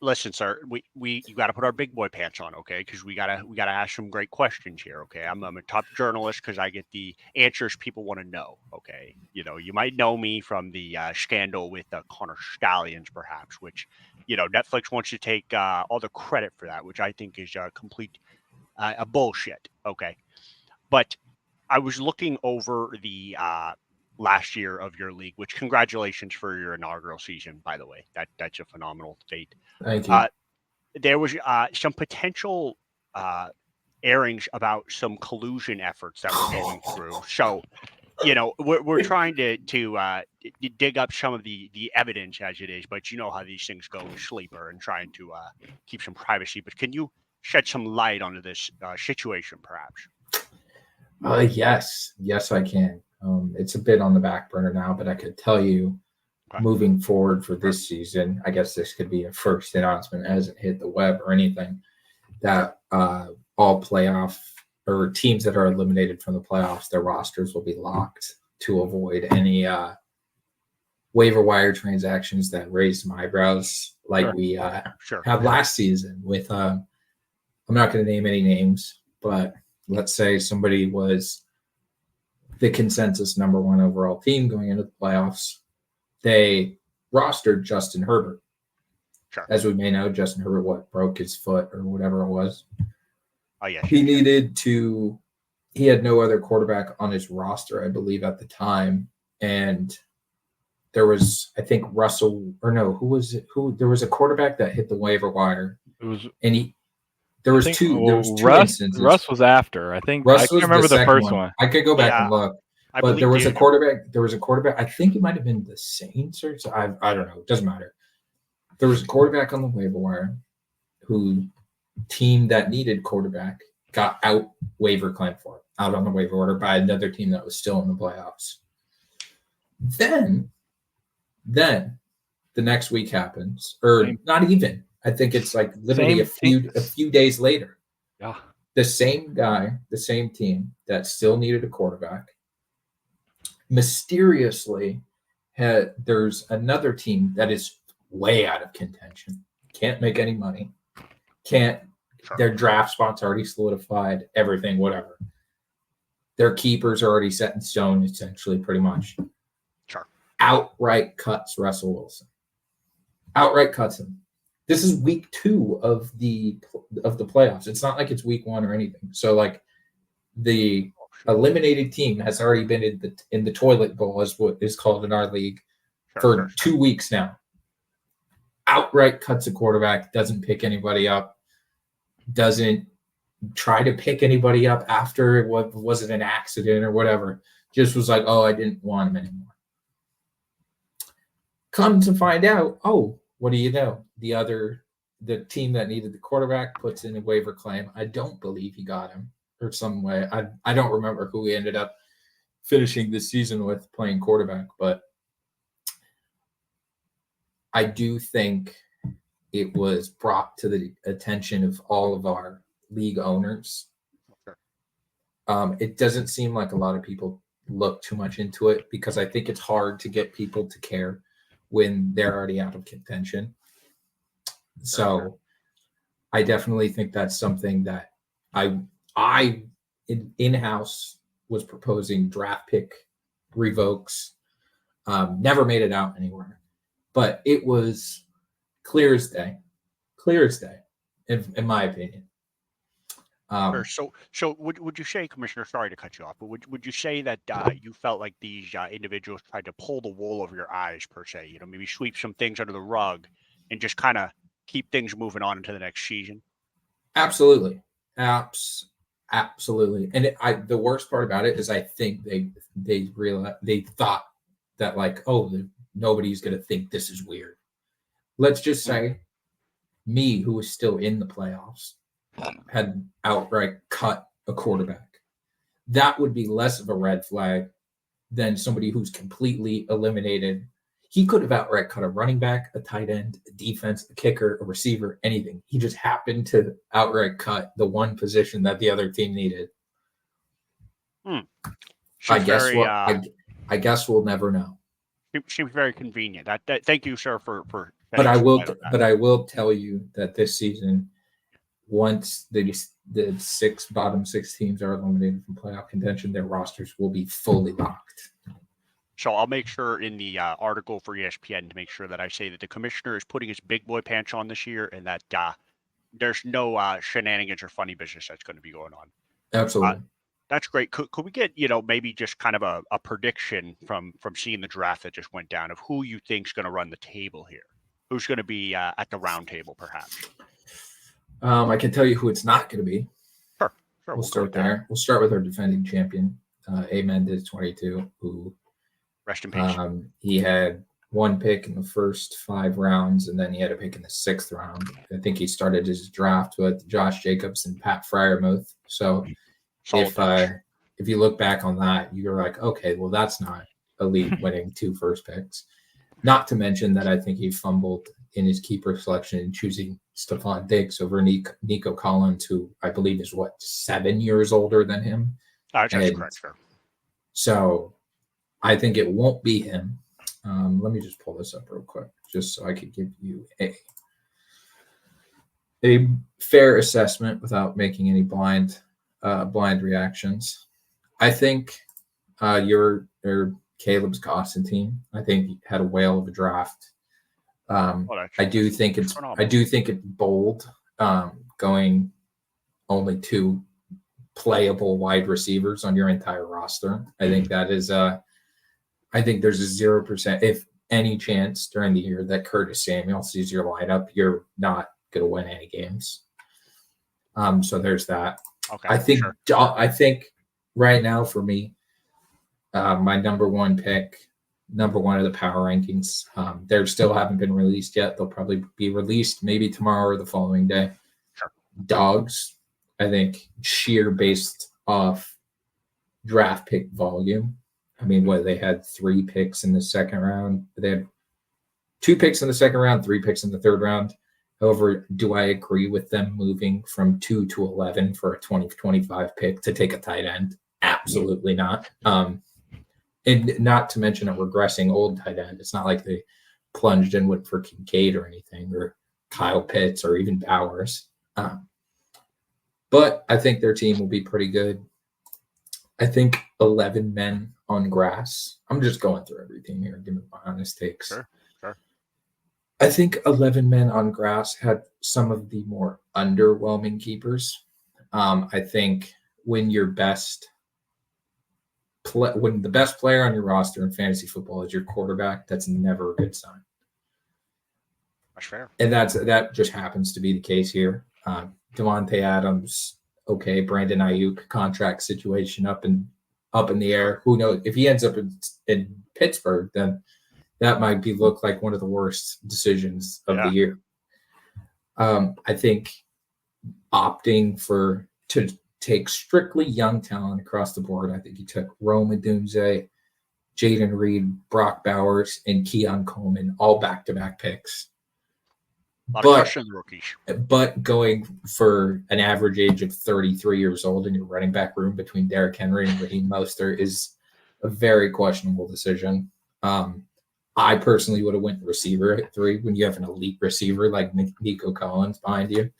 Listen, sir, you got to put our big boy pants on, okay? Because we gotta ask some great questions here, okay? I'm a top journalist because I get the answers people want to know, okay? You know, you might know me from the scandal with Connor Stallions, perhaps, which, you know, Netflix wants to take all the credit for that, which I think is complete a bullshit, okay? But I was looking over the last year of your league, which congratulations for your inaugural season, by the way. That's a phenomenal date. Thank you. There was some potential airings about some collusion efforts that we're going through. So, you know, we're trying to dig up some of the evidence as it is, but you know how these things go with Sleeper and trying to keep some privacy. But can you shed some light onto this situation, perhaps? Yes, I can. It's a bit on the back burner now, but I could tell you, moving forward for this season, I guess this could be a first announcement. It hasn't hit the web or anything, that all playoff or teams that are eliminated from the playoffs, their rosters will be locked to avoid any waiver wire transactions that raise some eyebrows, like we had last season with. I'm not going to name any names, but let's say somebody was the consensus number 1 overall team going into the playoffs. They rostered Justin Herbert. Sure. As we may know, Justin Herbert broke his foot or whatever it was. Oh yeah. He had no other quarterback on his roster, I believe, at the time. And there was, I think, there was a quarterback that hit the waiver wire. There was two instances. Russ was after. I think Russ I can't remember the first one. I could go back and look. But there was a quarterback. I think it might have been the Saints or so. I don't know. It doesn't matter. There was a quarterback on the waiver wire who team that needed quarterback got out waiver claim for it, out on the waiver order by another team that was still in the playoffs. Then the next week happens, or not even. I think it's like literally a few days later. Yeah. The same guy, the same team that still needed a quarterback, mysteriously there's another team that is way out of contention. Can't make any money. Their draft spot's already solidified, everything, whatever. Their keepers are already set in stone, essentially, pretty much. Sure. Outright cuts Russell Wilson. Outright cuts him. This is week 2 of the playoffs. It's not like it's week 1 or anything. So like the eliminated team has already been in the toilet bowl, as what is called in our league, for 2 weeks now. Outright cuts a quarterback, doesn't pick anybody up, doesn't try to pick anybody up after was it an accident or whatever. Just was like, oh, I didn't want him anymore. Come to find out, what do you know? The team that needed the quarterback puts in a waiver claim. I don't believe he got him or some way. I don't remember who he ended up finishing the season with playing quarterback, but I do think it was brought to the attention of all of our league owners. It doesn't seem like a lot of people look too much into it because I think it's hard to get people to care when they're already out of contention. So I definitely think that's something that I in-house was proposing draft pick revokes. Never made it out anywhere, but it was clear as day, in my opinion. Sure. So would you say, Commissioner? Sorry to cut you off, but would you say that you felt like these individuals tried to pull the wool over your eyes, per se? You know, maybe sweep some things under the rug and just kind of keep things moving on into the next season. Absolutely, absolutely. And the worst part about it is I think they realized, they thought that like, oh, nobody's gonna think this is weird. Let's just say me, who was still in the playoffs, had outright cut a quarterback. That would be less of a red flag than somebody who's completely eliminated. He could have outright cut a running back, a tight end, a defense, a kicker, a receiver, anything. He just happened to outright cut the one position that the other team needed. I guess we'll never know. Seems very convenient. Thank you, sir, for. But I will tell you that this season, once the bottom six teams are eliminated from playoff contention, their rosters will be fully locked. So I'll make sure in the article for ESPN to make sure that I say that the commissioner is putting his big boy pants on this year, and that there's no shenanigans or funny business that's going to be going on. Absolutely. That's great. Could we get, maybe just kind of a prediction from seeing the draft that just went down of who you think's going to run the table here? Who's going to be at the round table, perhaps? I can tell you who it's not going to be. Sure. We'll start there. We'll start with our defending champion, Amen 22, who rest in peace. He had one pick in the first 5 rounds, and then he had a pick in the 6th round. I think he started his draft with Josh Jacobs and Pat Freiermuth. So if you look back on that, you're like, okay, well, that's not elite winning 2 first picks. Not to mention that I think he fumbled in his keeper selection in choosing Stephon Diggs over Nico Collins, who I believe is 7 years older than him. That's correct, sir. So I think it won't be him. Let me just pull this up real quick, just so I could give you a fair assessment without making any blind reactions. I think your Caleb's Constantine, I think, had a whale of a draft. I do think it's bold, going only 2 playable wide receivers on your entire roster. I think that is I think there's a 0%, if any chance during the year that Curtis Samuel sees your lineup, you're not going to win any games. So there's that. Okay, I think right now for me, my number 1 pick, number 1 of the power rankings, they still haven't been released yet. They'll probably be released maybe tomorrow or the following day. Sure. Dogs, I think, sheer based off draft pick volume. I mean, they had 3 picks in the 2nd round. They had 2 picks in the 2nd round, 3 picks in the 3rd round. However, do I agree with them moving from 2 to 11 for a 2025 pick to take a tight end? Absolutely not. And not to mention a regressing old tight end. It's not like they plunged in for Kincaid or anything, or Kyle Pitts or even Bowers. But I think their team will be pretty good. I think 11 men on grass. I'm just going through everything here, giving my honest takes. Sure. I think 11 men on grass had some of the more underwhelming keepers. I think when the best player on your roster in fantasy football is your quarterback, that's never a good sign. That's fair. And that just happens to be the case here. Devontae Adams, okay, Brandon Ayuk contract situation up in the air. Who knows? If he ends up in Pittsburgh, then that might look like one of the worst decisions of the year. I think opting to take strictly young talent across the board. I think he took Rome Odunze, Jaden Reed, Brock Bowers, and Keon Coleman, all back-to-back picks. But going for an average age of 33 years old in your running back room between Derrick Henry and Raheem Mostert is a very questionable decision. I personally would have went receiver at 3 when you have an elite receiver like Nico Collins behind you.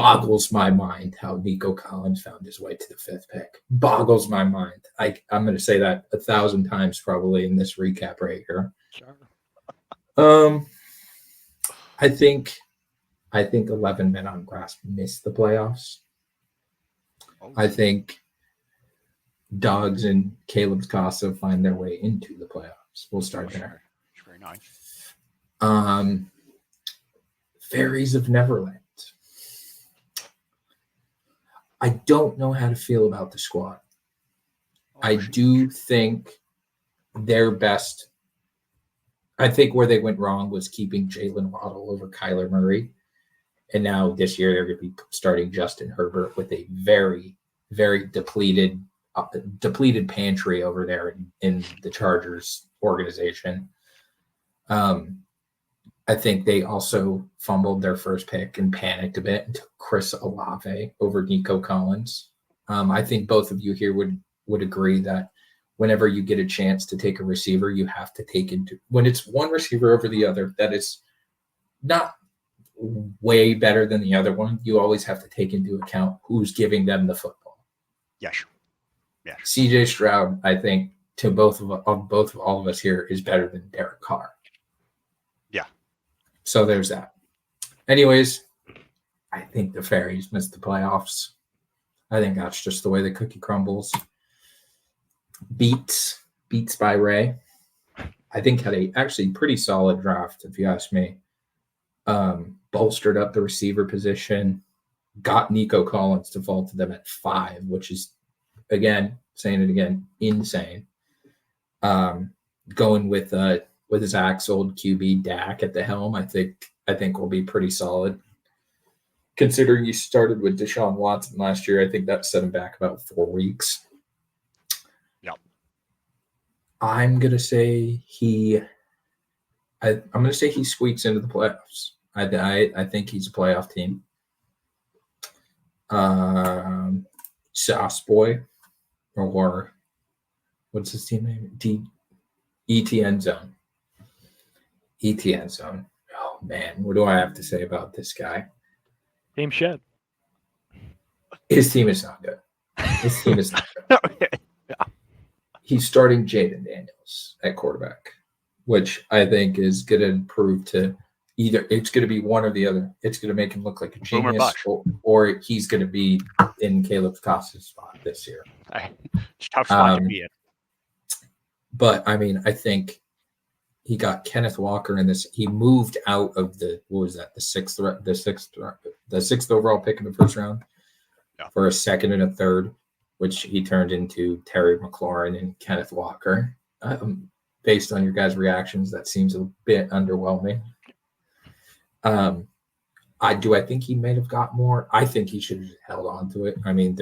boggles my mind how Nico Collins found his way to the 5th pick. Boggles my mind. I'm going to say that 1,000 times probably in this recap right here. Sure. I think 11 men on grass missed the playoffs. I think Dogs and Caleb's Casa find their way into the playoffs. We'll start there. Very nice. Fairies of Neverland. I don't know how to feel about the squad. I do think their best. I think where they went wrong was keeping Jalen Waddle over Kyler Murray. And now this year they're going to be starting Justin Herbert with a very, very depleted pantry over there in the Chargers organization. I think they also fumbled their first pick and panicked a bit and took Chris Olave over Nico Collins. I think both of you here would agree that whenever you get a chance to take a receiver, you have to take into when it's one receiver over the other that is not way better than the other one. You always have to take into account who's giving them the football. Yes. CJ Stroud, I think, to both of all of us here, is better than Derek Carr. Yeah. So there's that. Anyways, I think the Fairies missed the playoffs. I think that's just the way the cookie crumbles. Beats by Ray. I think had a actually pretty solid draft, if you ask me. Bolstered up the receiver position, got Nico Collins to fall to them at 5, which is, again, saying it again, insane. Going with Zach's old QB Dak at the helm, I think will be pretty solid. Considering you started with Deshaun Watson last year, I think that set him back about 4 weeks. Yep. I'm gonna say he squeaks into the playoffs. I think he's a playoff team. Sauce Boy, or what's his team name? ETN Zone. ETN Zone. Oh man, what do I have to say about this guy? Game shed. His team is not good. His team is not good. Okay. Yeah. He's starting Jaden Daniels at quarterback, which I think is going to prove to either it's going to be one or the other. It's going to make him look like a genius, or he's going to be in Caleb's Costa's spot this year. It's a tough spot to be in. But I mean, I think he got Kenneth Walker in this. He moved out of the sixth overall pick in the first round for a second and a third, which he turned into Terry McLaurin and Kenneth Walker. Based on your guys' reactions, that seems a bit underwhelming. I think he may have got more. I think he should have held on to it. I mean,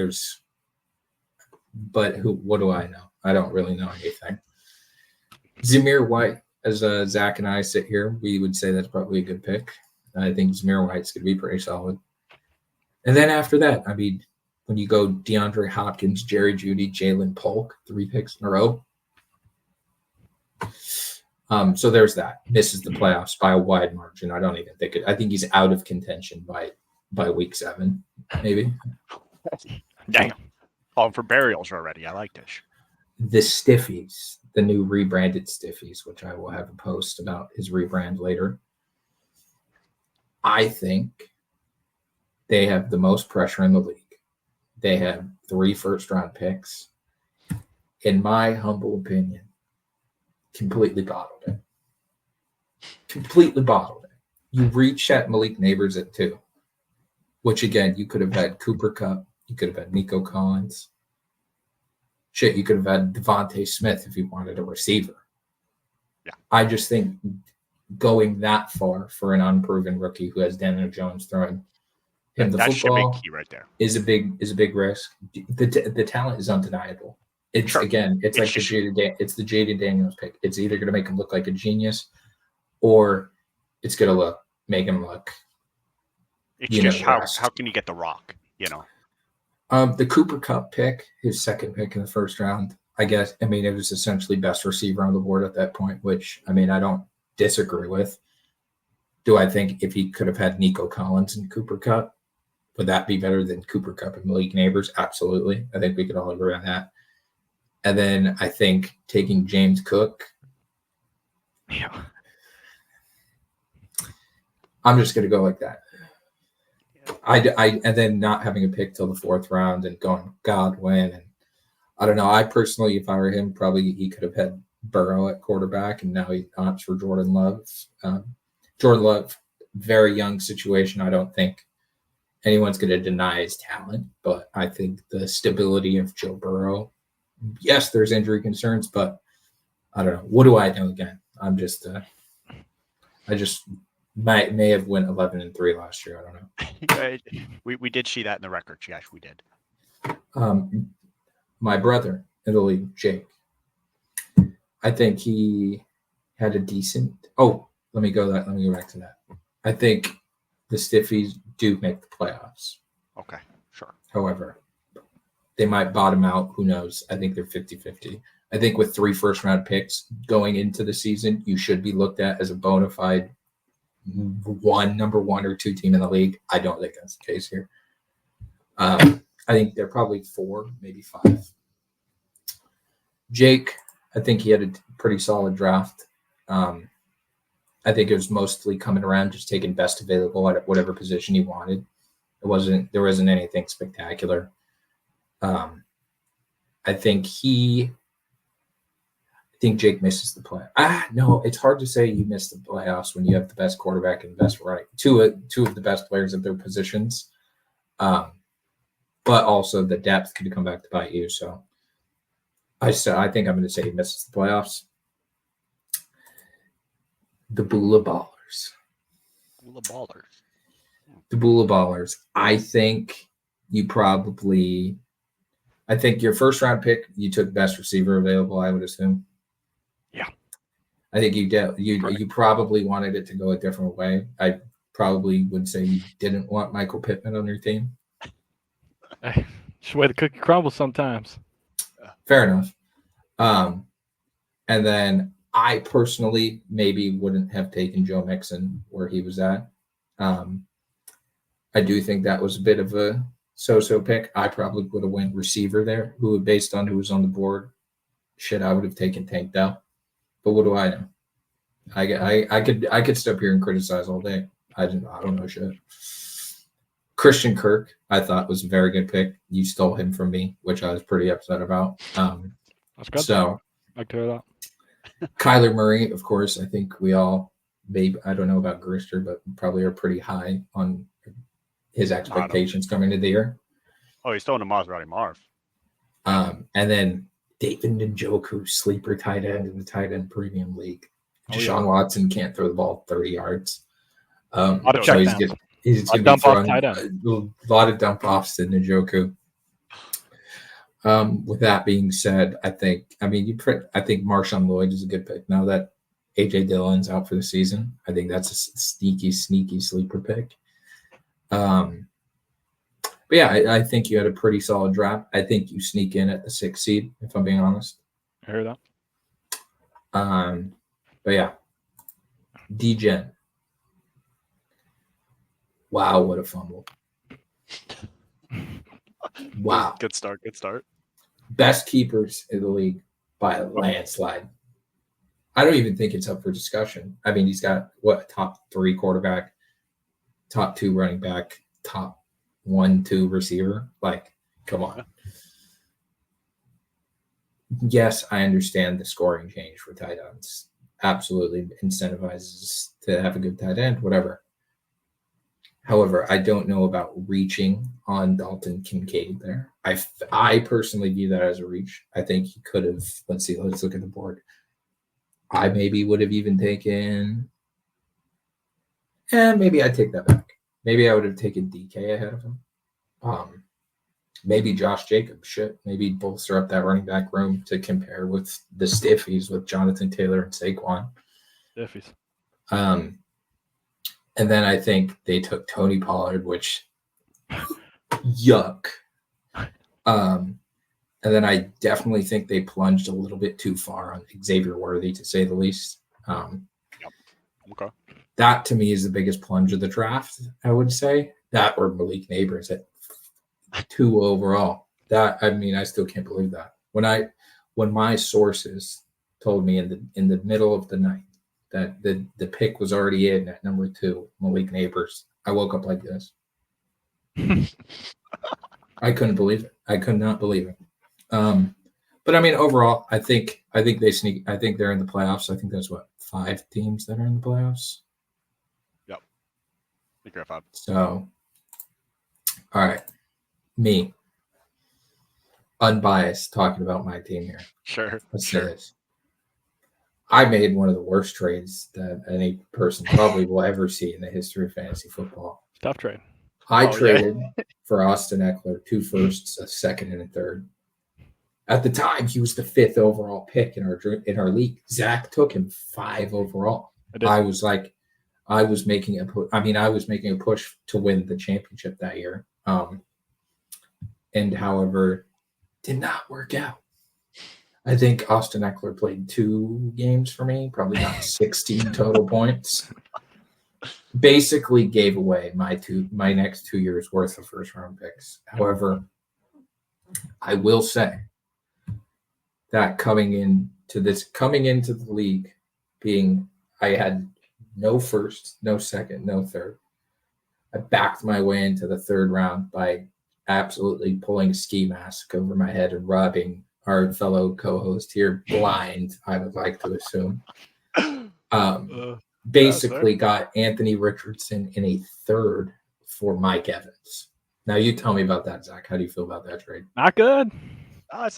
what do I know? I don't really know anything. Zamir White, as Zach and I sit here, we would say that's probably a good pick. I think Zamir White's going to be pretty solid. And then after that, I mean, when you go DeAndre Hopkins, Jerry Jeudy, Jalen Polk, 3 picks in a row. So there's that. Misses the playoffs by a wide margin. I don't even think it. I think he's out of contention by week 7, maybe. Dang. Falling for burials already. I like this. The Stiffies, the new rebranded Stiffies, which I will have a post about his rebrand later. I think they have the most pressure in the league. They have 3 first-round picks. In my humble opinion, completely bottled it. Completely bottled it. You reach at Malik Neighbors at 2, which, again, you could have had Cooper Kupp. You could have had Nico Collins. Shit, you could have had Devontae Smith if you wanted a receiver. Yeah. I just think going that far for an unproven rookie who has Daniel Jones throwing him the football be key right there. is a big risk. The talent is undeniable. It's Sure. Again, it's like the Jaden Daniels pick. It's either going to make him look like a genius, or it's going to make him look. It's just how can you get the rock? The Cooper Kupp pick, his second pick in the first round, I guess. I mean, it was essentially best receiver on the board at that point, which, I mean, I don't disagree with. Do I think if he could have had Nico Collins and Cooper Kupp? would that be better than Cooper Kupp and Malik Neighbors? Absolutely. I think we could all agree on that. And then I think taking James Cook. Yeah. I'm just going to go like that. And then not having a pick till the 4th round and going Godwin. And I don't know. I personally, if I were him, probably he could have had Burrow at quarterback, and now he opts for Jordan Love. Jordan Love, very young situation. I don't think anyone's going to deny his talent, but I think the stability of Joe Burrow, yes, there's injury concerns, but I don't know. What do I know again? I'm just I just may have went 11-3 last year. I don't know. We did see that in the records. Yes, we did. My brother in the league, Jake, I think he had a decent. Oh, let me go back to that. I think the Stiffies do make the playoffs. Okay, sure. However, they might bottom out. Who knows? I think they're 50-50. I think with 3 first-round picks going into the season, you should be looked at as a bona fide number 1 or 2 team in the league. I don't think that's the case here. I think they're probably 4, maybe 5. Jake, I think he had a pretty solid draft. I think it was mostly coming around, just taking best available at whatever position he wanted. There wasn't anything spectacular. I think Jake misses the play. No, it's hard to say you miss the playoffs when you have the best quarterback and the best two of the best players at their positions. But also the depth could come back to bite you. So I think I'm going to say he misses the playoffs. The Bula Ballers. The Bula Ballers. I think your first round pick, you took best receiver available, I would assume. Yeah. I think you probably wanted it to go a different way. I probably would say you didn't want Michael Pittman on your team. Just the way the cookie crumbles sometimes. Fair enough. And then I personally maybe wouldn't have taken Joe Mixon where he was at. I do think that was a bit of a so-so pick. I probably would have went receiver there, based on who was on the board. I would have taken Tank Dell. But what do I know? I could step here and criticize all day. I don't know shit. Christian Kirk, I thought was a very good pick. You stole him from me, which I was pretty upset about. That's good. So I like to hear that. Kyler Murray, of course, I think we all maybe, I don't know about Grister, but probably are pretty high on his expectations coming into the year. Oh, he's throwing to Maserati Marv. And then David Njoku, sleeper tight end in the tight end premium league. Deshaun Watson can't throw the ball 30 yards. A lot of checkdowns. He's going to be throwing a lot of dump offs to Njoku. With that being said, I think Marshawn Lloyd is a good pick. Now that A.J. Dillon's out for the season, I think that's a sneaky sleeper pick. But yeah, I think you had a pretty solid draft. I think you sneak in at the 6th seed, if I'm being honest. I hear that. But yeah, D-Gen. Wow, what a fumble. Wow. Good start. Best keepers in the league by a landslide. I don't even think it's up for discussion. I mean, he's got top 3 quarterback, top 2 running back, top 1-2 receiver. Like, come on. Yes, I understand the scoring change for tight ends. Absolutely incentivizes to have a good tight end, whatever. However, I don't know about reaching on Dalton Kincaid there. I personally view that as a reach. I think he could have, let's look at the board. I maybe would have even taken, maybe I'd take that back. Maybe I would have taken DK ahead of him. Maybe Josh Jacobs. Maybe bolster up that running back room to compare with the Stiffies with Jonathan Taylor and Saquon. Stiffies. And then I think they took Tony Pollard, which yuck. And then I definitely think they plunged a little bit too far on Xavier Worthy, to say the least. Okay. That to me is the biggest plunge of the draft, I would say. That or Malik Neighbors at 2 overall. I still can't believe that. When my sources told me in the middle of the night that the pick was already in at number 2, Malik Neighbors, I woke up like this. I couldn't believe it. I could not believe it. But I mean, overall, I think they sneak. I think they're in the playoffs. I think there's 5 teams that are in the playoffs. Yep. I think you're at 5. So, all right, me, unbiased, talking about my team here. Sure. Let's say this. I made one of the worst trades that any person probably will ever see in the history of fantasy football. Tough trade. I traded for Austin Eckler 2 firsts, a second, and a third. At the time, he was the 5th overall pick in our league. Zach took him 5 overall. I was making a push to win the championship that year. And however, did not work out. I think Austin Eckler played 2 games for me, probably got 16 total points. Basically gave away my next 2 years worth of first round picks. However, I will say that coming into the league, I had no first, no second, no third. I backed my way into the 3rd round by absolutely pulling a ski mask over my head and robbing our fellow co-host here blind, I would like to assume. Basically got Anthony Richardson in a 3rd for Mike Evans. Now you tell me about that, Zach. How do you feel about that trade? Not good. I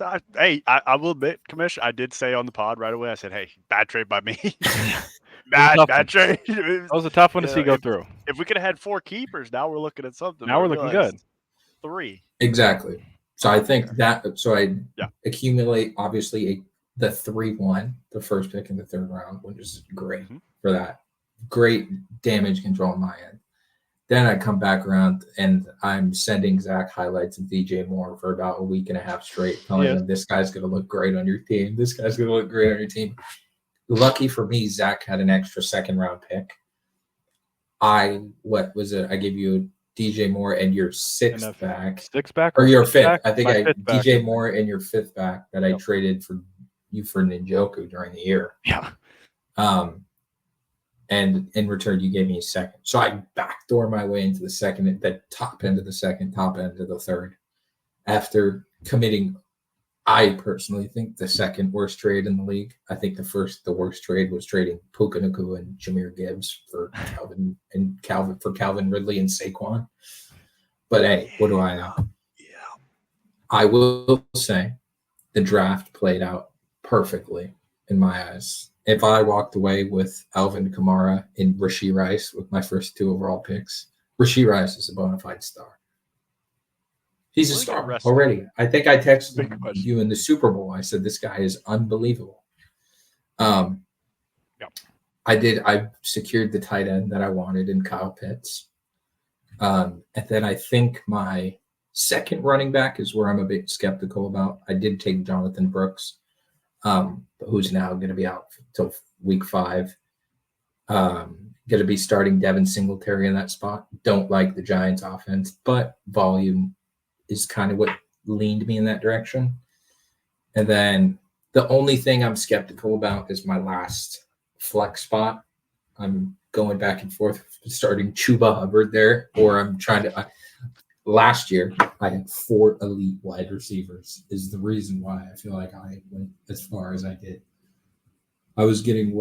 will admit, Commish, I did say on the pod right away, I said, hey, bad trade by me. bad trade. That was a tough one to see go through. If we could have had 4 keepers, now we're looking at something. Now we're looking good. 3. Exactly. So I think I accumulate, obviously, the 3-1, the first pick in the 3rd round, which is great for that. Great damage control on my end. Then I come back around and I'm sending Zach highlights of DJ Moore for about a week and a half straight, telling him this guy's going to look great on your team. This guy's going to look great on your team. Lucky for me, Zach had an extra 2nd round pick. I gave you DJ Moore and your 6th back. 6th back? Or your 5th. I think DJ Moore and your 5th back that I traded for you for Njoku during the year. Yeah. And in return, you gave me a 2nd. So I backdoor my way into the 2nd, the top end of the 2nd, top end of the 3rd. After committing, I personally think the 2nd worst trade in the league. I think the worst trade was trading Puka Nacua and Jahmyr Gibbs for Calvin Ridley and Saquon. But hey, what do I know? Yeah. I will say the draft played out perfectly in my eyes. If I walked away with Alvin Kamara and Rashee Rice with my first 2 overall picks, Rashee Rice is a bona fide star. He's a star already. I think I texted you in the Super Bowl. I said, this guy is unbelievable. I secured the tight end that I wanted in Kyle Pitts. And then I think my 2nd running back is where I'm a bit skeptical about. I did take Jonathan Brooks. Who's now going to be out until week 5. Going to be starting Devin Singletary in that spot. Don't like the Giants offense, but volume is kind of what leaned me in that direction. And then the only thing I'm skeptical about is my last flex spot. I'm going back and forth starting Chuba Hubbard there, or I'm trying to last year, I had 4 elite wide receivers is the reason why I feel like I went as far as I did. I was getting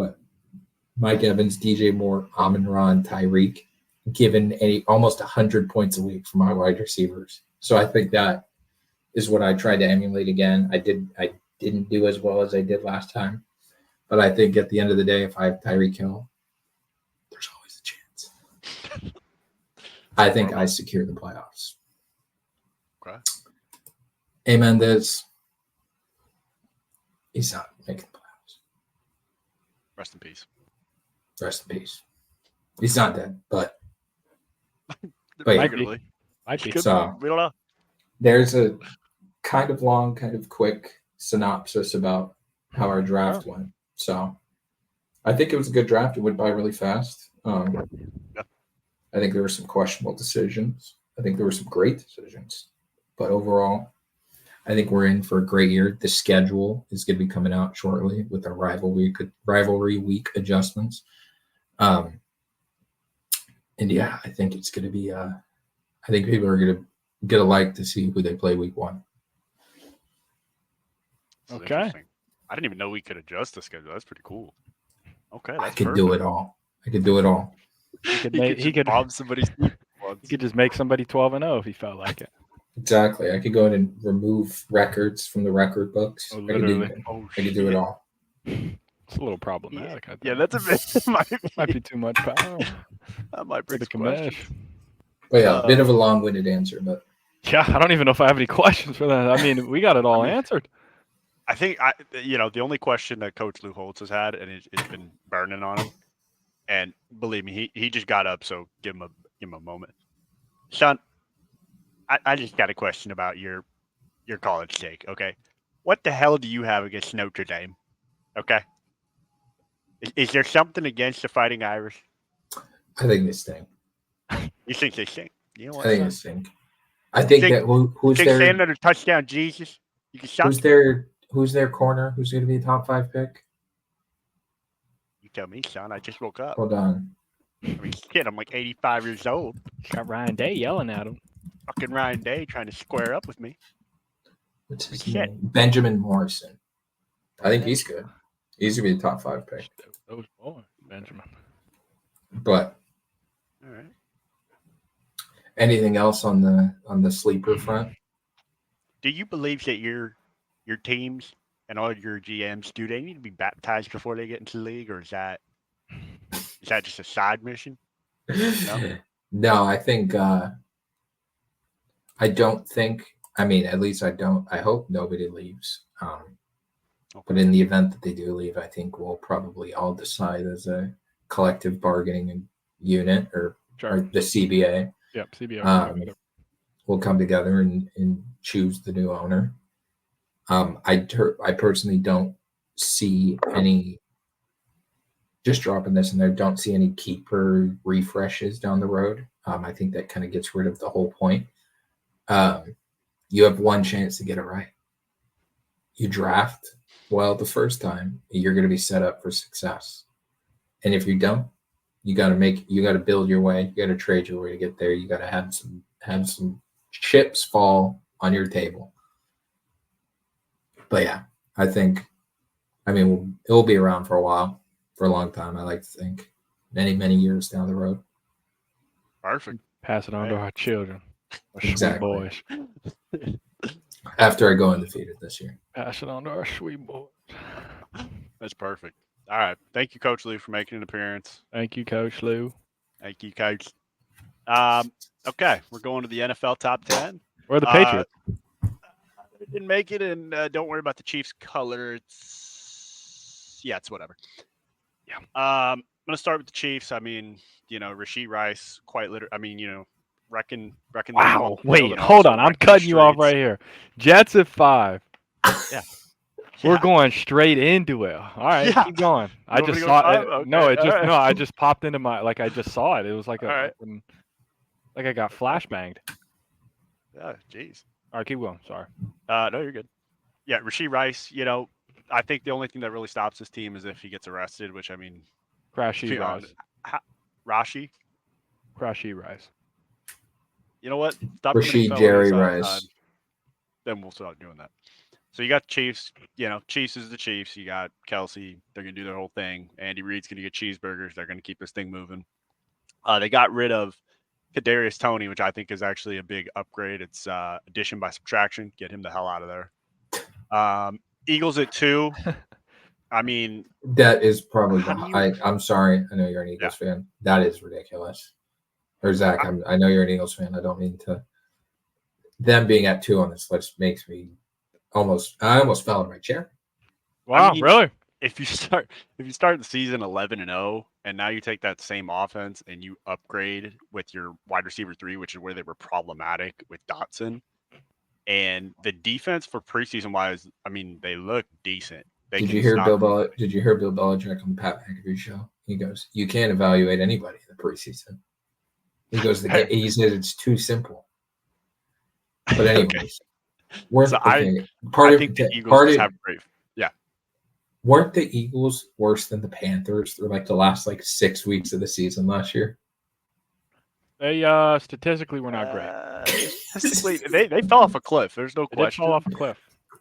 Mike Evans, DJ Moore, Amon-Ra, and Tyreek, given almost 100 points a week for my wide receivers. So I think that is what I tried to emulate again. I didn't do as well as I did last time. But I think at the end of the day, if I have Tyreek Hill, there's always a chance. I think I secure the playoffs. Okay. Amen. He's not making the playoffs. Rest in peace. Rest in peace. He's not dead, but Might be. So we don't know. There's a kind of long, kind of quick synopsis about how our draft went. So I think it was a good draft. It went by really fast. I I think there were some questionable decisions. I think there were some great decisions. But overall, I think we're in for a great year. The schedule is going to be coming out shortly with our rivalry week adjustments. And yeah, I think it's going to be. I think people are going to like to see who they play week 1. That's Okay. interesting. I didn't even know we could adjust the schedule. That's pretty cool. Okay, that's I could do it all. I could do it all. He could bomb somebody's team once. He could just make somebody 12-0 if he felt like it. Exactly. I could go in and remove records from the record books. Oh, I could literally. I could do it all. It's a little problematic. I think. Yeah, that's a bit. might be too much power. That might bring the some questions. But yeah, a bit of a long-winded answer, but Yeah, I don't even know if I have any questions for that. I mean, we got it all answered. I think the only question that Coach Lou Holtz has had, and it's been burning on him, and believe me, he just got up, so give him a moment. Son, I just got a question about your college take. Okay, what the hell do you have against Notre Dame? Okay, is there something against the Fighting Irish? I think they stink. You think they stink? You know what? I think they stink. I think that who's think their standing under touchdown Jesus? You can shot. who's their corner? Who's going to be a top 5 pick? You tell me, son. I just woke up. Hold on. I mean, shit, I'm like 85 years old. Got Ryan Day yelling at him. Fucking Ryan Day trying to square up with me. What's his Shit. name? Benjamin Morrison. I think he's good. He's going to be a top 5 pick. Those boys, Benjamin. But All right. anything else on the sleeper front? Do you believe that your teams and all your GMs, do they need to be baptized before they get into the league, or is that just a side mission? No, I think I don't think. I mean, at least I don't. I hope nobody leaves. But in the event that they do leave, I think we'll probably all decide as a collective bargaining unit or the CBA. Yep, CBA. We'll come together and choose the new owner. I personally don't see any. Just dropping this in there, don't see any keeper refreshes down the road. I think that kind of gets rid of the whole point. You have one chance to get it right. You draft well the first time, you're going to be set up for success. And if you don't, you got to build your way. You got to trade your way to get there. You got to have some chips fall on your table. But yeah, it will be around for a while. For a long time, I like to think. Many, many years down the road. Perfect. Pass it on to our children. Our Exactly. sweet boys. After I go undefeated this year. Pass it on to our sweet boys. That's perfect. All right. Thank you, Coach Lou, for making an appearance. Thank you, Coach Lou. Thank you, Coach. Okay, we're going to the NFL top 10. Where are the Patriots? Didn't make it, and don't worry about the Chiefs' color. It's whatever. Yeah. I'm gonna start with the Chiefs. I mean, Rashee Rice, quite literally. I mean, reckon. Wow. Wait, hold on. I'm cutting you off right here. Jets at 5. Yeah. We're going straight into it. All right, keep going. I just saw it. Okay. No, Right. I just popped into my I just saw it. It was like right. like I got flashbanged. Yeah, jeez. All right, keep going. Sorry. No, you're good. Yeah, Rashee Rice. I think the only thing that really stops this team is if he gets arrested, which I mean, Crashy Rice. Crashy Rice. You know what? Stop Rashee Jerry Rice. Then we'll start doing that. So you got the Chiefs. Chiefs is the Chiefs. You got Kelsey. They're gonna do their whole thing. Andy Reid's gonna get cheeseburgers. They're gonna keep this thing moving. They got rid of Kadarius Toney, which I think is actually a big upgrade. It's addition by subtraction. Get him the hell out of there. Eagles at 2. I mean, that is probably I'm sorry. I know you're an Eagles fan. That is ridiculous. Or Zach, I know you're an Eagles fan. I don't mean to. Them being at 2 on this list makes me I almost fell in my chair. Wow, really? If you start the season 11-0, and now you take that same offense and you upgrade with your wide receiver 3, which is where they were problematic with Dotson. And the defense for preseason wise, I mean, they look decent. Did you hear Bill Belichick on the Pat McAfee show? He goes, "You can't evaluate anybody in the preseason." He goes, he said it's too simple. But anyways, So I think the Eagles just have great. Yeah. Weren't the Eagles worse than the Panthers through like the last 6 weeks of the season last year? They statistically were not great. Statistically, they fell off a cliff. There's no They did question. fall off a cliff.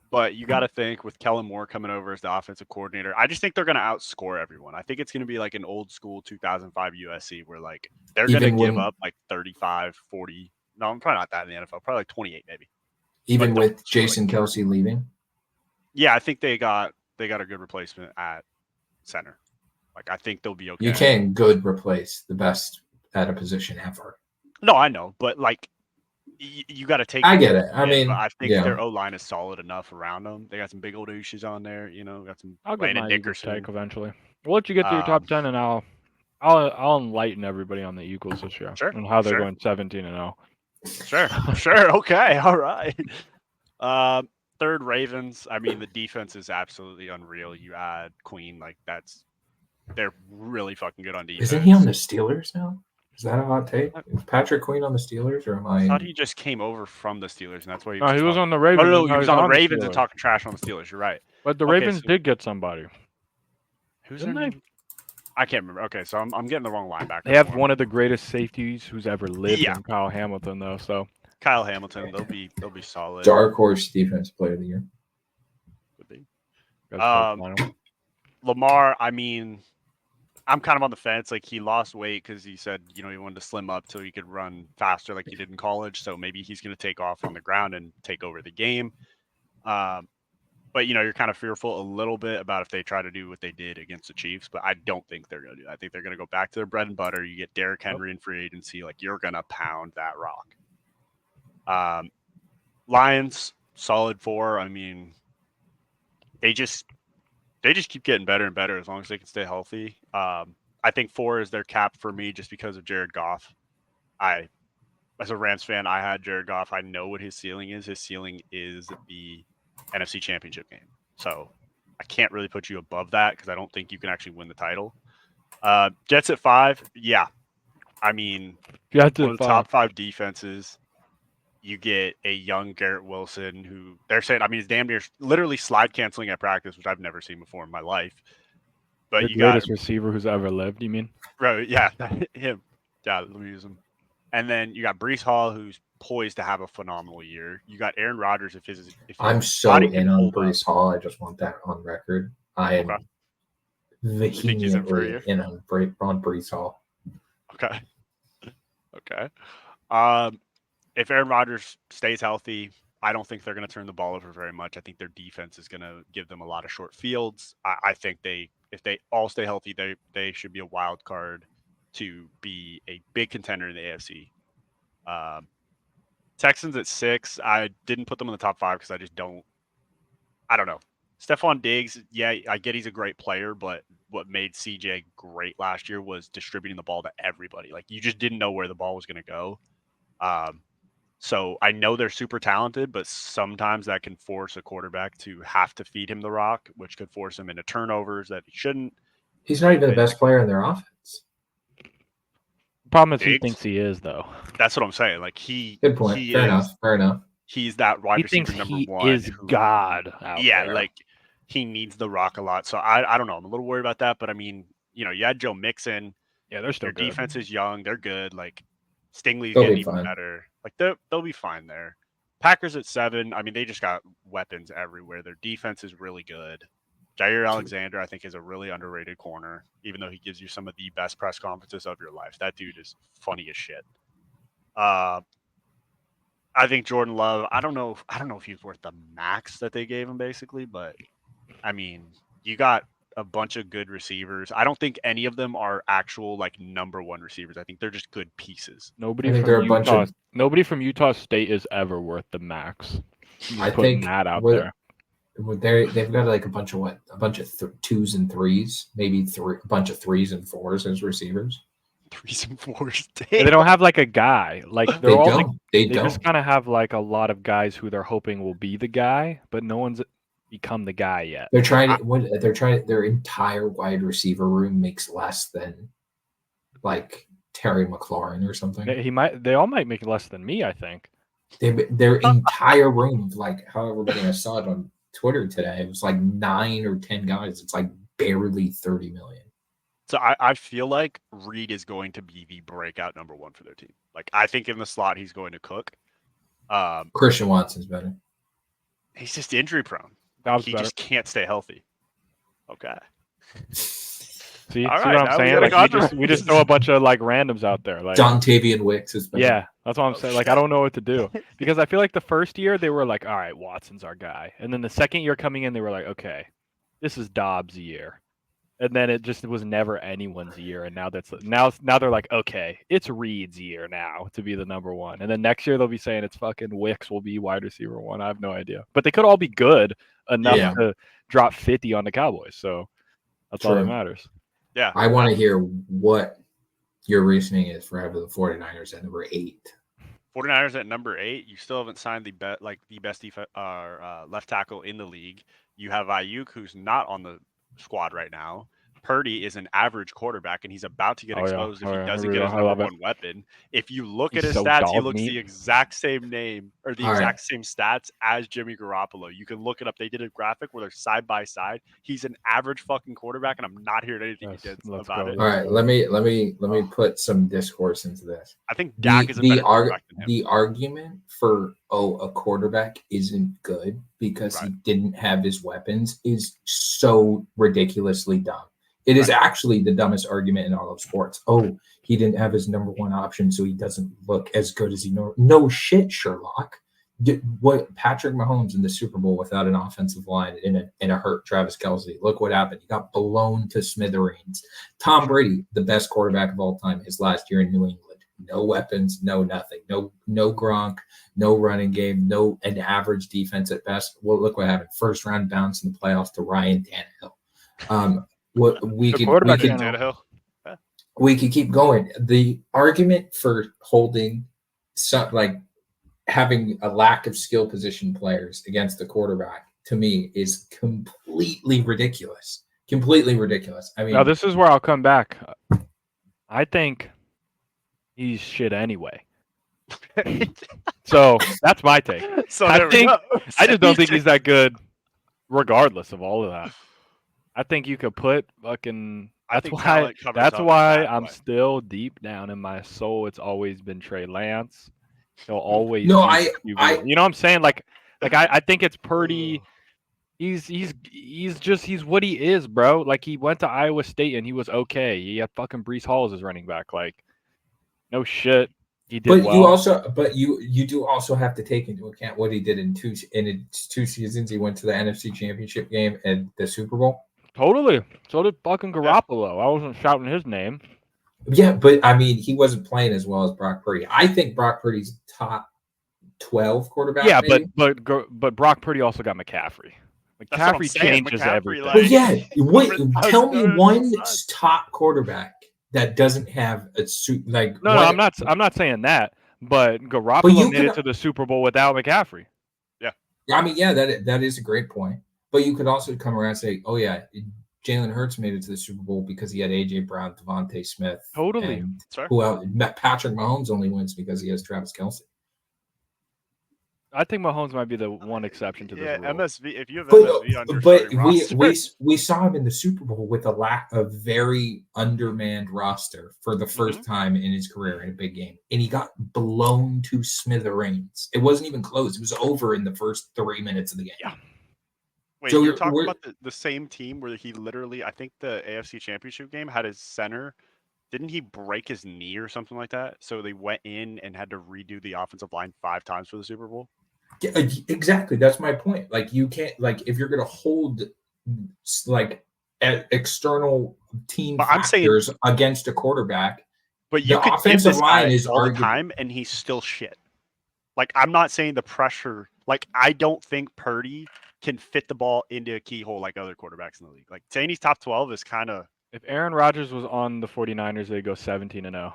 But you got to think with Kellen Moore coming over as the offensive coordinator, I just think they're going to outscore everyone. I think it's going to be like an old school 2005 USC where like they're going to give up like 35, 40. No, I'm probably not that in the NFL. Probably like 28 maybe. Even with Jason Kelsey leaving? Yeah, I think they got a good replacement at center. Like I think they'll be okay. You can't replace the best at a position ever. No, I know, but like you got to take. I get it. I mean, I think their O line is solid enough around them. They got some big old douches on there. Got some. I'll get my Eagles Nickerson. take eventually. We'll let you get to your top 10, and I'll enlighten everybody on the Eagles this year and how they're going 17-0. Sure. Okay. All right. Third, Ravens. I mean, the defense is absolutely unreal. You add Queen, they're really fucking good on defense. Isn't he on the Steelers now? Is that a hot take? Is Patrick Queen on the Steelers, or am I? I thought he just came over from the Steelers, and that's why he was on the Ravens. No, he was on the Ravens and talking trash on the Steelers. You're right. But the Ravens did get somebody. Who's their name? I can't remember. Okay, so I'm getting the wrong linebacker. They have one of the greatest safeties who's ever lived in Kyle Hamilton, though. So Kyle Hamilton, they'll be solid. Dark horse defensive player of the year. Could be. Lamar, I mean, I'm kind of on the fence. Like he lost weight because he said, he wanted to slim up so he could run faster like he did in college. So maybe he's going to take off on the ground and take over the game. But you're kind of fearful a little bit about if they try to do what they did against the Chiefs. But I don't think they're going to do that. I think they're going to go back to their bread and butter. You get Derrick Henry in free agency, like you're going to pound that rock. Lions, solid 4. I mean, they just keep getting better and better as long as they can stay healthy. I think 4 is their cap for me just because of Jared Goff. As a Rams fan, I had Jared Goff. I know what his ceiling is. His ceiling is the NFC Championship game. So I can't really put you above that because I don't think you can actually win the title. Jets at 5. Yeah. I mean, one of the top 5 defenses. You get a young Garrett Wilson who they're saying, I mean, he's damn near literally slide canceling at practice, which I've never seen before in my life. But the greatest receiver who's ever lived, you mean? Right, yeah, him. Yeah, let me use him. And then you got Breece Hall, who's poised to have a phenomenal year. You got Aaron Rodgers. I'm so in on Breece Hall. I just want that on record. I am vehemently in on Breece Hall. Okay. If Aaron Rodgers stays healthy, I don't think they're going to turn the ball over very much. I think their defense is going to give them a lot of short fields. I think if they all stay healthy, they should be a wild card to be a big contender in the AFC. Texans at 6. I didn't put them in the top 5 because I don't know. Stephon Diggs, yeah, I get he's a great player, but what made CJ great last year was distributing the ball to everybody. Like you just didn't know where the ball was going to go. So I know they're super talented, but sometimes that can force a quarterback to have to feed him the rock, which could force him into turnovers that he shouldn't. He's not even the best player in their offense. The problem is he thinks he is, though. That's what I'm saying. Like good point. Fair enough. He's that wide receiver number 1. He is God. Yeah, like he needs the rock a lot. So I don't know. I'm a little worried about that, but I mean, you had Joe Mixon. Yeah, they're still good. Their defense is young. They're good. Like Stingley's they'll getting even better. Like they'll be fine there. Packers at 7. I mean, they just got weapons everywhere. Their defense is really good. Jair Alexander, I think, is a really underrated corner, even though he gives you some of the best press conferences of your life. That dude is funny as shit. I think Jordan Love, I don't know if he's worth the max that they gave him, basically, but I mean, you got a bunch of good receivers. I don't think any of them are actual number 1 receivers. I think they're just good pieces. Nobody from Utah State is ever worth the max. I think that out there. They've got a bunch of 2s and 3s, maybe a bunch of 3s and 4s as receivers. 3s and 4s. They don't have a guy. They don't. just kind of have a lot of guys who they're hoping will be the guy, but no one's become the guy yet. They're trying their entire wide receiver room makes less than Terry McLaurin or something. They all might make less than me, I think. Their entire room of like however many I saw it on Twitter today, it was like 9 or 10 guys. It's like barely 30 million. So I feel like Reed is going to be the breakout number one for their team. Like I think in the slot he's going to cook. Christian Watson's better. He's just injury prone. He just can't stay healthy. Okay. See what I'm saying? Like we just throw a bunch of like randoms out there. Like Dontavian Wicks is better. Yeah, that's what I'm saying. Like I don't know what to do because I feel like the first year they were like, all right, Watson's our guy, and then the second year coming in, they were like, okay, this is Dobbs' year, and then it just was never anyone's year, and now they're like, okay, it's Reed's year now to be the number one, and then next year they'll be saying it's fucking Wicks will be wide receiver one. I have no idea, but they could all be good enough to drop 50 on the Cowboys, so that's all that matters. Yeah, I want to hear what your reasoning is for having the 49ers at number 8. 49ers at number 8. You still haven't signed the best left tackle in the league. You have Ayuk, who's not on the squad right now. Purdy is an average quarterback, and he's about to get exposed if he doesn't get his number one weapon. If you look at his stats, he looks the exact same name or the exact same stats as Jimmy Garoppolo. You can look it up. They did a graphic where they're side by side. He's an average fucking quarterback, and I'm not hearing anything he did about it. All right, let me put some discourse into this. I think Dak is a better quarterback than him. The argument for a quarterback isn't good because he didn't have his weapons is so ridiculously dumb. It is actually the dumbest argument in all of sports. Oh, he didn't have his number one option, so he doesn't look as good as he knows. No shit, Sherlock. What Patrick Mahomes in the Super Bowl without an offensive line in a hurt Travis Kelce. Look what happened. He got blown to smithereens. Tom Brady, the best quarterback of all time, his last year in New England. No weapons, no nothing. No Gronk, no running game, no an average defense at best. Well, look what happened. First round bounce in the playoffs to Ryan Tannehill. We could keep going. The argument for holding having a lack of skill position players against the quarterback to me is completely ridiculous. Completely ridiculous. I mean, now this is where I'll come back. I think he's shit anyway. So that's my take. So I just don't think he's that good, regardless of all of that. I think you could put fucking. That's why I'm still deep down in my soul. It's always been Trey Lance. He'll always. No, you know what I'm saying? Like I think it's Purdy. He's what he is, bro. Like he went to Iowa State and he was okay. He had fucking Breece Hall as his running back. Like, no shit. He did well. You do also have to take into account what he did in two seasons. He went to the NFC Championship game and the Super Bowl. Totally. So did fucking Garoppolo. I wasn't shouting his name. Yeah, but I mean, he wasn't playing as well as Brock Purdy. I think Brock Purdy's top 12 quarterback. Yeah, maybe. but Brock Purdy also got McCaffrey. McCaffrey changes everything. Well, yeah. Tell me one top quarterback that doesn't have a suit like. No, I'm not saying that. But Garoppolo made it to the Super Bowl without McCaffrey. Yeah. I mean, yeah, that is a great point. But you could also come around and say, oh, yeah, Jalen Hurts made it to the Super Bowl because he had A.J. Brown, Devontae Smith. Totally. Who else? Patrick Mahomes only wins because he has Travis Kelce. I think Mahomes might be the one exception to this rule. MSV, if you have MSV on your we saw him in the Super Bowl with a very undermanned roster for the first time in his career in a big game. And he got blown to smithereens. It wasn't even close. It was over in the first 3 minutes of the game. Yeah. Wait, so you're talking about the same team where he literally, I think the AFC Championship game had his center. Didn't he break his knee or something like that? So they went in and had to redo the offensive line 5 times for the Super Bowl? Yeah, exactly. That's my point. Like, you can't, if you're going to hold, external team factors against a quarterback, but you could offensive give this line is all the time, and he's still shit. Like, I'm not saying the pressure. Like, I don't think Purdy can fit the ball into a keyhole like other quarterbacks in the league. Like, saying he's top 12 is kind of. If Aaron Rodgers was on the 49ers, they'd go 17-0. 100%.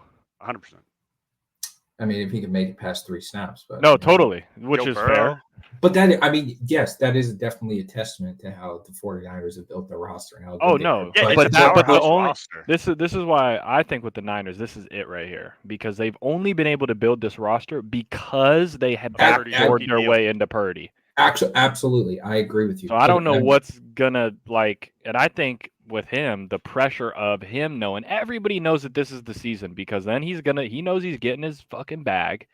I mean, if he can make it past 3 snaps, but No, totally, which Joe is Burrow. fair. But that, I mean, yes, that is definitely a testament to how the 49ers have built their roster and how good Oh they no, Yeah, are. it's a but the powerhouse only roster. this is why I think with the Niners, this is it right here, because they've only been able to build this roster because they had Purdy backdoored their deal. way into Purdy. Actually, absolutely, I agree with you. So I don't know what's gonna like, and I think with him, the pressure of him knowing everybody knows that this is the season, because then he knows he's getting his fucking bag,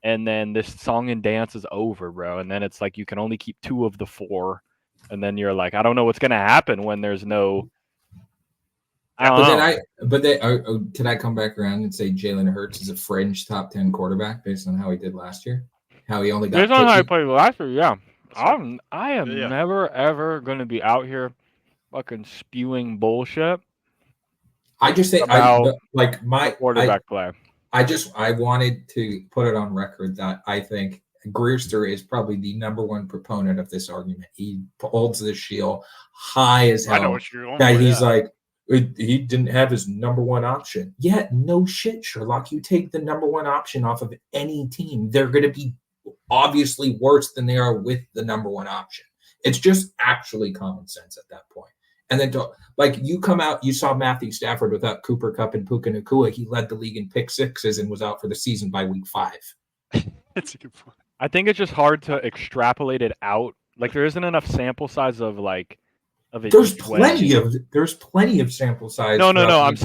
and then this song and dance is over, bro, and then it's like you can only keep 2 of the 4, and then you're like, I don't know what's gonna happen when there's no. Can I come back around and say Jalen Hurts is a fringe top 10 quarterback based on how he did last year? How he only got Based on how I played last year, yeah. Sorry. I am Yeah. never ever gonna be out here fucking spewing bullshit I just say about my quarterback play. I wanted to put it on record that I think Greerster is probably the number one proponent of this argument. He holds the shield high as hell. I know what you're going That for, he's yeah. like, he didn't have his number one option. Yeah, no shit, Sherlock. You take the number one option off of any team, they're going to be obviously worse than they are with the number one option. It's just actually common sense at that point. And then, like, you come out, you saw Matthew Stafford without Cooper Kupp and Puka Nacua. He led the league in pick sixes and was out for the season by week 5. That's a good point. I think it's just hard to extrapolate it out. Like there isn't enough sample size of like of it. There's plenty of sample size. No. I'm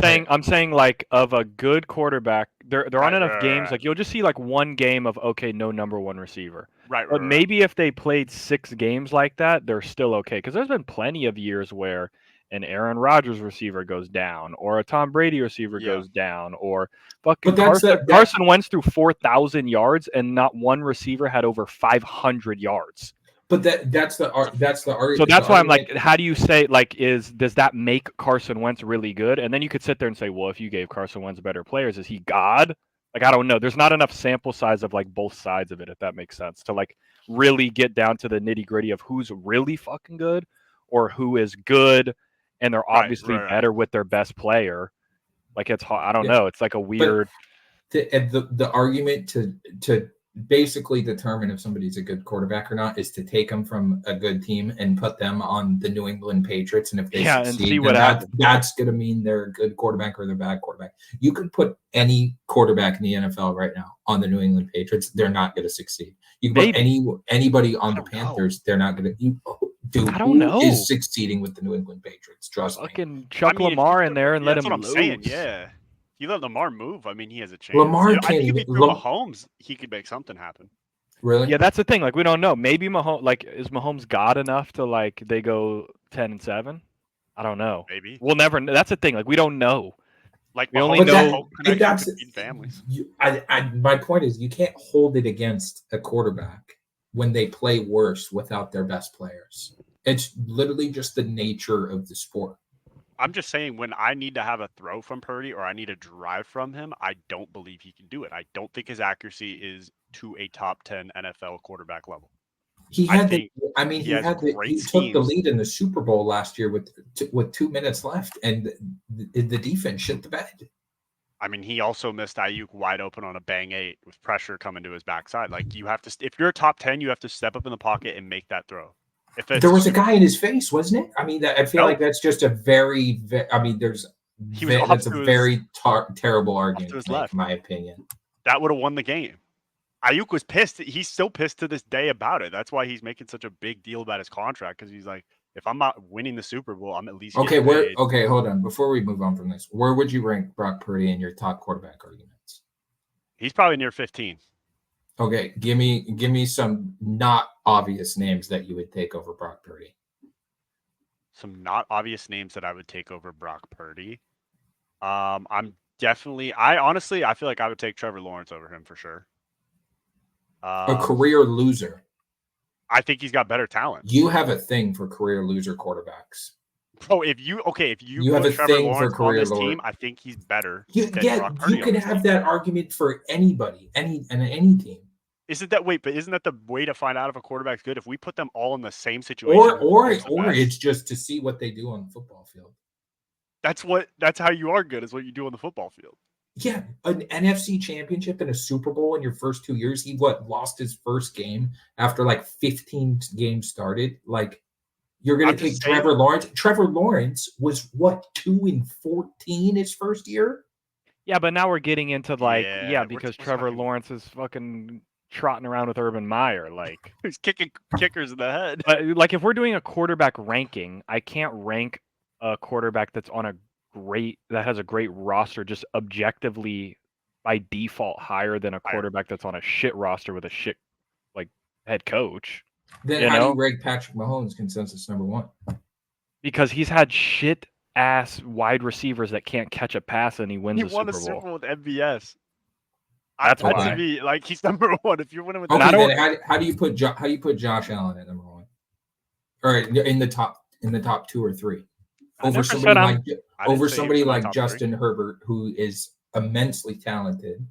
saying like of a good quarterback. There aren't enough games. Like you'll just see like one game of okay, no number one receiver. Right. But maybe if they played 6 games like that, they're still okay. Because there's been plenty of years where an Aaron Rodgers receiver goes down, or a Tom Brady receiver goes down, or fucking Carson Wentz threw 4,000 yards, and not one receiver had over 500 yards. But that's the argument. So that's why I'm like, how do you say does that make Carson Wentz really good? And then you could sit there and say, well, if you gave Carson Wentz better players, is he God? Like, I don't know. There's not enough sample size of like both sides of it, if that makes sense, to like really get down to the nitty gritty of who's really fucking good or who is good, and they're obviously better with their best player. Like it's hard. I don't know. It's like a weird. The argument to basically determine if somebody's a good quarterback or not is to take them from a good team and put them on the New England Patriots, and if they succeed, and see what happens. That's going to mean they're a good quarterback or they're a bad quarterback. You could put any quarterback in the NFL right now on the New England Patriots, they're not going to succeed. You can put anybody on the Panthers, they're not going to. Dude, I don't know. Is succeeding with the New England Patriots? Trust me. Fucking chuck Lamar in there and let him that's what I'm lose. saying. Yeah. You let Lamar move. I mean, he has a chance. Lamar I think if he threw Mahomes, he could make something happen. Really? Yeah, that's the thing. Like, we don't know. Maybe Mahomes, like, is Mahomes God enough to like they go 10-7? I don't know. Maybe we'll never. That's the thing. Like, we don't know. Like, we only know. That's families. My point is, you can't hold it against a quarterback when they play worse without their best players. It's literally just the nature of the sport. I'm just saying, when I need to have a throw from Purdy or I need a drive from him, I don't believe he can do it. I don't think his accuracy is to a top 10 NFL quarterback level. He took the lead in the Super Bowl last year with 2 minutes left, and the defense shit the bed. I mean, he also missed Ayuk wide open on a bang 8 with pressure coming to his backside. Like, you have to, if you're a top 10, you have to step up in the pocket and make that throw. There was a guy in his face, wasn't it? I mean, I feel like that's just a very. I mean, that's a very terrible argument, in my opinion. That would have won the game. Ayuk was pissed. He's still pissed to this day about it. That's why he's making such a big deal about his contract, because he's like, if I'm not winning the Super Bowl, I'm at least okay. Hold on. Before we move on from this, where would you rank Brock Purdy in your top quarterback arguments? He's probably near 15. Okay, give me some not obvious names that you would take over Brock Purdy. Some not obvious names that I would take over Brock Purdy. I honestly feel like I would take Trevor Lawrence over him for sure. A career loser. I think he's got better talent. You have a thing for career loser quartterbacks. Bro, if you have a Trevor thing Lawrence for career on this team, I think he's better. You can have that argument for anybody, any team. Isn't that the way to find out if a quarterback's good? If we put them all in the same situation, or it's just to see what they do on the football field. That's how you are good, is what you do on the football field. Yeah, an NFC championship and a Super Bowl in your first 2 years. He lost his first game after like 15 games started. Like you're gonna I'm take just saying. Trevor Lawrence. Trevor Lawrence was what 2-14 his first year. Yeah, but now we're getting into like Yeah, because we're Trevor talking- Lawrence is fucking trotting around with Urban Meyer. Like, He's kicking kickers in the head. but like if we're doing a quarterback ranking, I can't rank a quarterback that has a great roster just objectively by default higher than a quarterback that's on a shit roster with a shit like head coach. Then You how do know? you rank Patrick Mahomes consensus number one? Because he's had shit ass wide receivers that can't catch a pass and he wins He the won a Super Super Bowl. Bowl with MVS. That's That why. to me, like he's number one. If you're winning with Okay, I don't- then how do you put Josh Allen at number one, or in the top 2 or 3 I over never somebody said I'm- like I didn't over say he somebody was in my like top 3. Justin Herbert, who is immensely talented.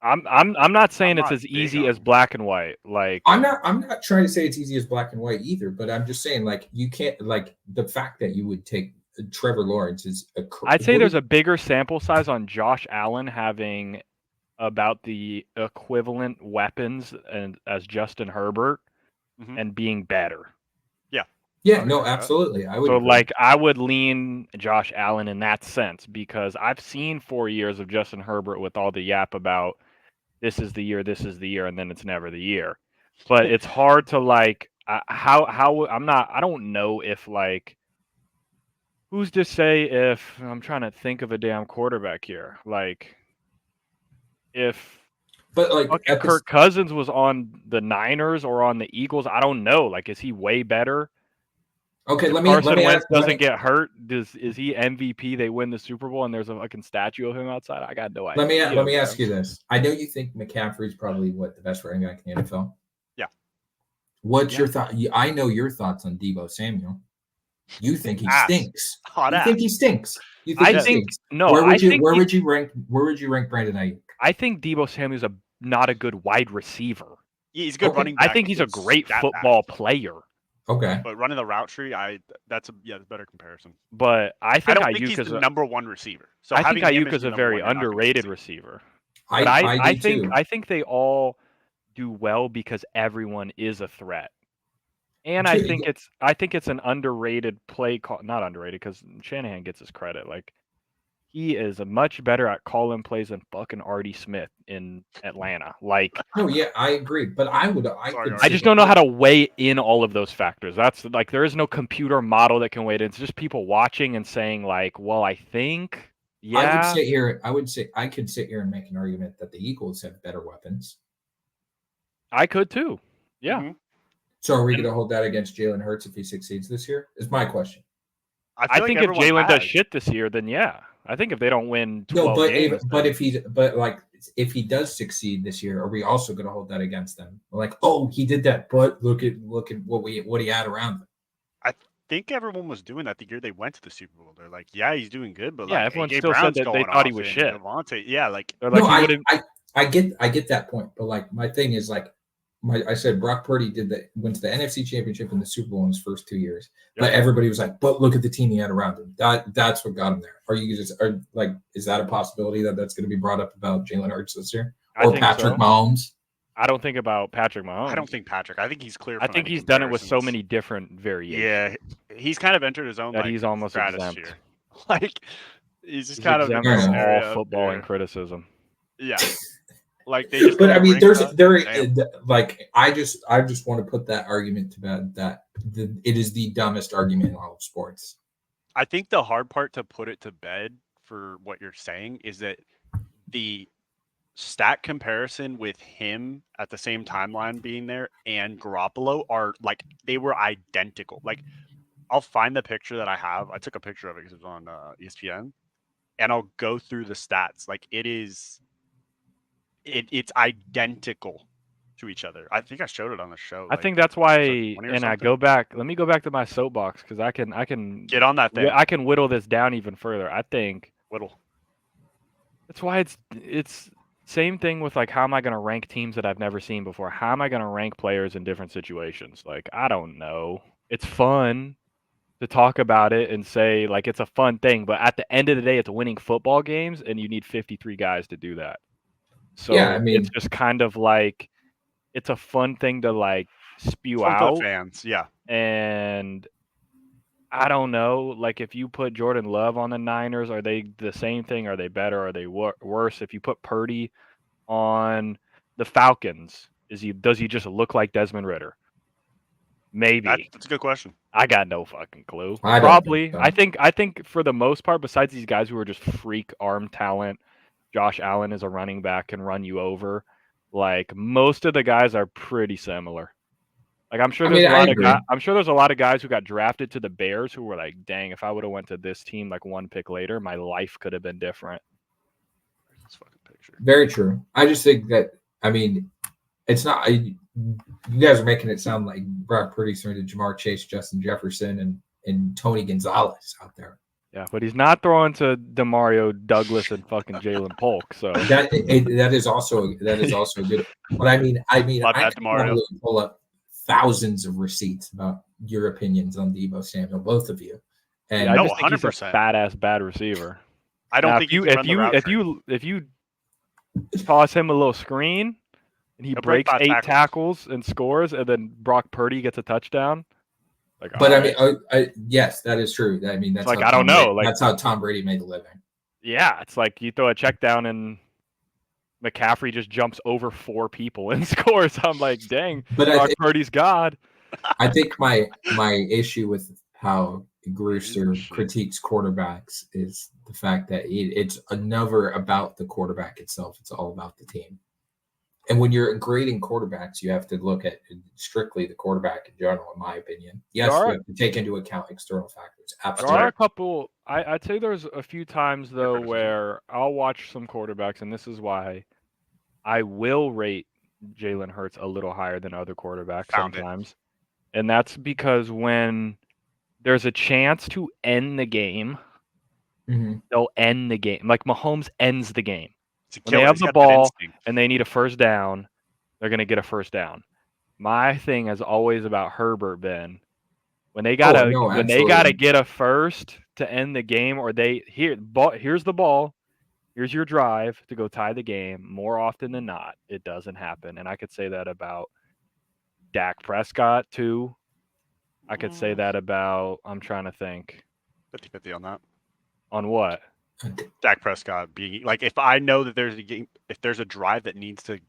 I'm not saying I'm it's not as big easy on as him. black and white. Like I'm not trying to say it's easy as black and white either, but I'm just saying like you can't like the fact that you would take Trevor Lawrence is I'd say there's a bigger sample size on Josh Allen having about the equivalent weapons and as Justin Herbert Mhm. and being better. yeah, I no, agree with that. absolutely. I would So agree. like I would lean Josh Allen in that sense because I've seen 4 years of Justin Herbert with all the yap about this is the year, and then it's never the year. But it's hard to like how I don't know if like who's to say if I'm trying to think of a damn quarterback here. Like if But like fucking at Kirk Cousins was on the Niners or on the Eagles, I don't know. Like is he way better? okay, If let me Carson Wentz let doesn't me, get hurt, is he MVP? They win the Super Bowl and there's a fucking statue of him outside. I got no idea. let me ask man. you this. I know you think McCaffrey's probably the best running back in the NFL. Yeah. What's Yeah. your thought? I know your thoughts on Deebo Samuel. You think he Ass. stinks. Hot You ass. think he stinks. You think I he think stinks. no. Where I would you think where would you rank Brandon Ayuk? I think Deebo Samuel's not a good wide receiver. He's a good Okay. running back. I think he's a good great stat football package. player. Okay. But running the route tree, that's a better comparison. But I I think don't think Ayuk he's is the number one receiver. So I think having him Ayuk as is your a number very one, you're not gonna underrated see. receiver. But I do think too. I think they all do well because everyone is a threat. And I think it's an underrated play call, not underrated because Shanahan gets his credit. Like he is much better at calling plays than fucking Artie Smith in Atlanta. Like Oh yeah, I agree. But I Sorry, could Artie. I just don't know how to weigh in all of those factors. That's like there is no computer model that can weigh it. It's just people watching and saying like, well, I think I would yeah. sit here. I would say I could sit here and make an argument that the Eagles have better weapons. I could too. Yeah. Mhm. So are we going to hold that against Jalen Hurts if he succeeds this year? Is my question. I I feel think like if everyone Jalen does has. shit this year, then yeah. I think if they don't win 12 No, but games, if he does succeed this year, are we also going to hold that against them? Like, oh, he did that, but look at what he had around him. I think everyone was doing that the year they went to the Super Bowl. They're like, yeah, he's doing good, but yeah, like everyone AJ still said Brown's that they going thought he off was and shit. Devontae, yeah, like They're like No, he would've- I get that point, but like my thing is like I said Brock Purdy went to the NFC Championship and the Super Bowl in his first 2 years, but everybody was like, but look at the team he had around him. That's what got him there. Is that a possibility that's going to be brought up about Jalen Hurts this year I or think Patrick so. Mahomes? I don't think about Patrick Mahomes. I don't think Patrick. I think he's clear. I From think any he's done it with so comparisons. many different variations. Yeah, he's kind of entered his own that like he's almost stratosphere. exempt. Like he's just He's kind of in exempt this from area all up footballing there. criticism. Yeah, like they just. But I mean, I just want to put that argument to bed that it is the dumbest argument in all of sports. I think the hard part to put it to bed for what you're saying is that the stat comparison with him at the same timeline being there and Garoppolo are like they were identical. Like I'll find the picture that I have. I took a picture of it because it was on ESPN, and I'll go through the stats. Like it's identical to each other. I think I showed it on the show. I think that's why, and I go back. Let me go back to my soapbox because I can get on that thing. I can whittle this down even further. I think Whittle. That's why it's same thing with like how am I going to rank teams that I've never seen before? How am I going to rank players in different situations? Like I don't know. It's fun. to talk about it and say like it's a fun thing, but at the end of the day, it's winning football games, and you need 53 guys to do that. So Yeah, I mean, it's just kind of like it's a fun thing to like spew Fun for the out, fans. Yeah. and I don't know, like if you put Jordan Love on the Niners, are they the same thing? Are they better? Are they worse? If you put Purdy on the Falcons, does he just look like Desmond Ritter? Maybe. That's a good question. I got no fucking clue. I don't Probably. think so. I think for the most part, besides these guys who are just freak arm talent, Josh Allen is a running back, can run you over. Like most of the guys are pretty similar. Like I'm sure I there's mean, a I lot of agree. guys. I'm sure there's a lot of guys who got drafted to the Bears who were like, "Dang, if I would have went to this team like one pick later, my life could have been different." This fucking picture. Very true. I just think that, I mean, it's not. You guys are making it sound like Brock Purdy's throwing to Jamar Chase, Justin Jefferson, and Tony Gonzalez out there. Yeah, but he's not throwing to Demario Douglas and fucking Jalen Polk. So That is also good. But I mean, My I bad, could Demario. probably pull up thousands of receipts about your opinions on Deebo Samuel, both of you. And yeah, I No, just think he's a 100%. bad receiver. I don't Now, think if you toss him a little screen and he He'll break breaks 5 8 tackles and scores, and then Brock Purdy gets a touchdown, like, but all I right. mean, yes, that is true. I mean, that's like, how I don't Tom know, Brady- like- that's how Tom Brady made a living. Yeah, it's like you throw a check down and McCaffrey just jumps over 4 people and scores. I'm like, dang, But Brock Purdy's God. I think my issue with how Brewster Shit. critiques quarterbacks is the fact that it's never about the quarterback itself. It's all about the team. And when you're grading quarterbacks, you have to look at strictly the quarterback in general, in my opinion. Yes, you have to take into account external factors. There Absolutely. are a couple. I'd say there's a few times though criticism. where I'll watch some quarterbacks, and this is why I will rate Jalen Hurts a little higher than other quarterbacks Found it. sometimes, and that's because when there's a chance to end the game, Mhm. they'll end the game. Like Mahomes ends the game. It's a When they killer. have He's the got that ball instinct. and they need a first down, they're gonna get a first down. My thing is always about Herbert, Ben. When they gotta absolutely. get a first to end the game, or here's the ball, here's your drive to go tie the game. More often than not, it doesn't happen, and I could say that about Dak Prescott too. I could say that about. I'm trying to think 50-50 on that. on what. Dak Prescott being like, if I know that there's a game, if there's a drive that we need to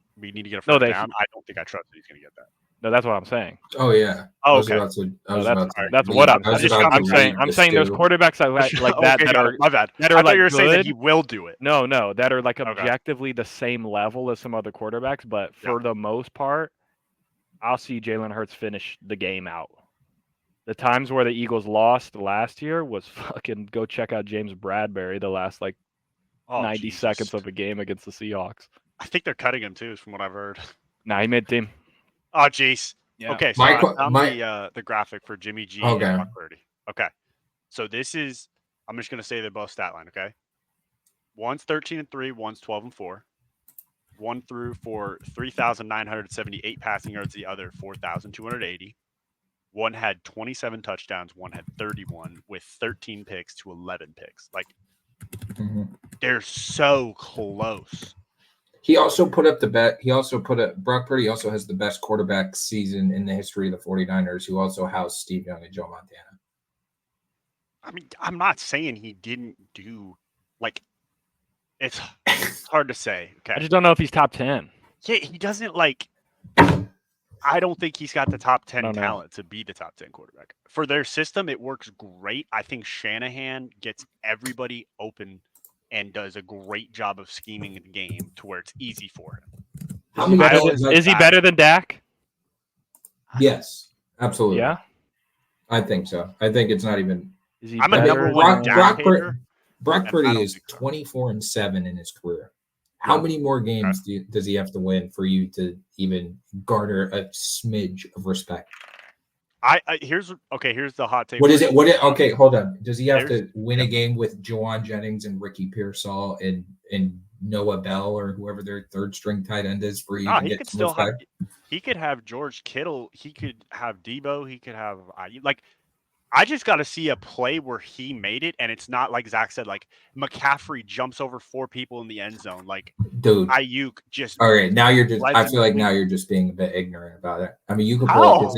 get a first down, I don't think I trust that he's going to get that. No, that's what I'm saying. Oh yeah. Oh, I was okay. about to- I was No, about to that's leave- what I was about to I'm saying. leave I'm this saying there's too. quarterbacks like that Okay, that got are it. My bad. that I are thought like you were saying that good. he will do it. No, that are like Okay. objectively the same level as some other quarterbacks, but for the most part, I'll see Jalen Hurts finish the game out. The times where the Eagles lost last year was fucking go check out James Bradbury the last like Oh, 90 Jesus. seconds of a game against the Seahawks. I think they're cutting him too, from what I've heard. Nah, he made team. Oh, jeez. Yeah. Okay, so I found the graphic for Jimmy G and Brock Purdy. Okay, so this is. I'm just gonna say they're both stat line. Okay, one's 13-3, one's 12-4. One threw for 3,978 passing yards, the other 4,280. One had 27 touchdowns, one had 31, with 13 picks to 11 picks. Like, they're so close. He also put up the bet. Brock Purdy also has the best quarterback season in the history of the 49ers, who also housed Steve Young and Joe Montana. I mean, I'm not saying he didn't do, like, it's hard to say. Okay. I just don't know if he's top 10. Yeah, he doesn't, like, I don't think he's got the top 10 talent to be the top 10 quarterback. For their system, it works great. I think Shanahan gets everybody open and does a great job of scheming the game to where it's easy for him. Is he better than Dak? Yes, absolutely. Yeah, I think so. I think it's not even. I'm a number one Dak hater. Brock Purdy is 24-7 in his career. How many more games does he have to win for you to even garner a smidge of respect? Here's the hot take. What is it? Okay, hold on. Does he have to win a game with Juwan Jennings and Ricky Pearsall and Noah Bell or whoever their third string tight end is for you to get some respect? He could have George Kittle. He could have Debo. He could have like I just got to see a play where he made it, and it's not like Zach said, like McCaffrey jumps over 4 people in the end zone, like Dude. Ayuk just. All right, now you're just. I Led feel like them now in. you're just being a bit ignorant about it. I mean, you can How?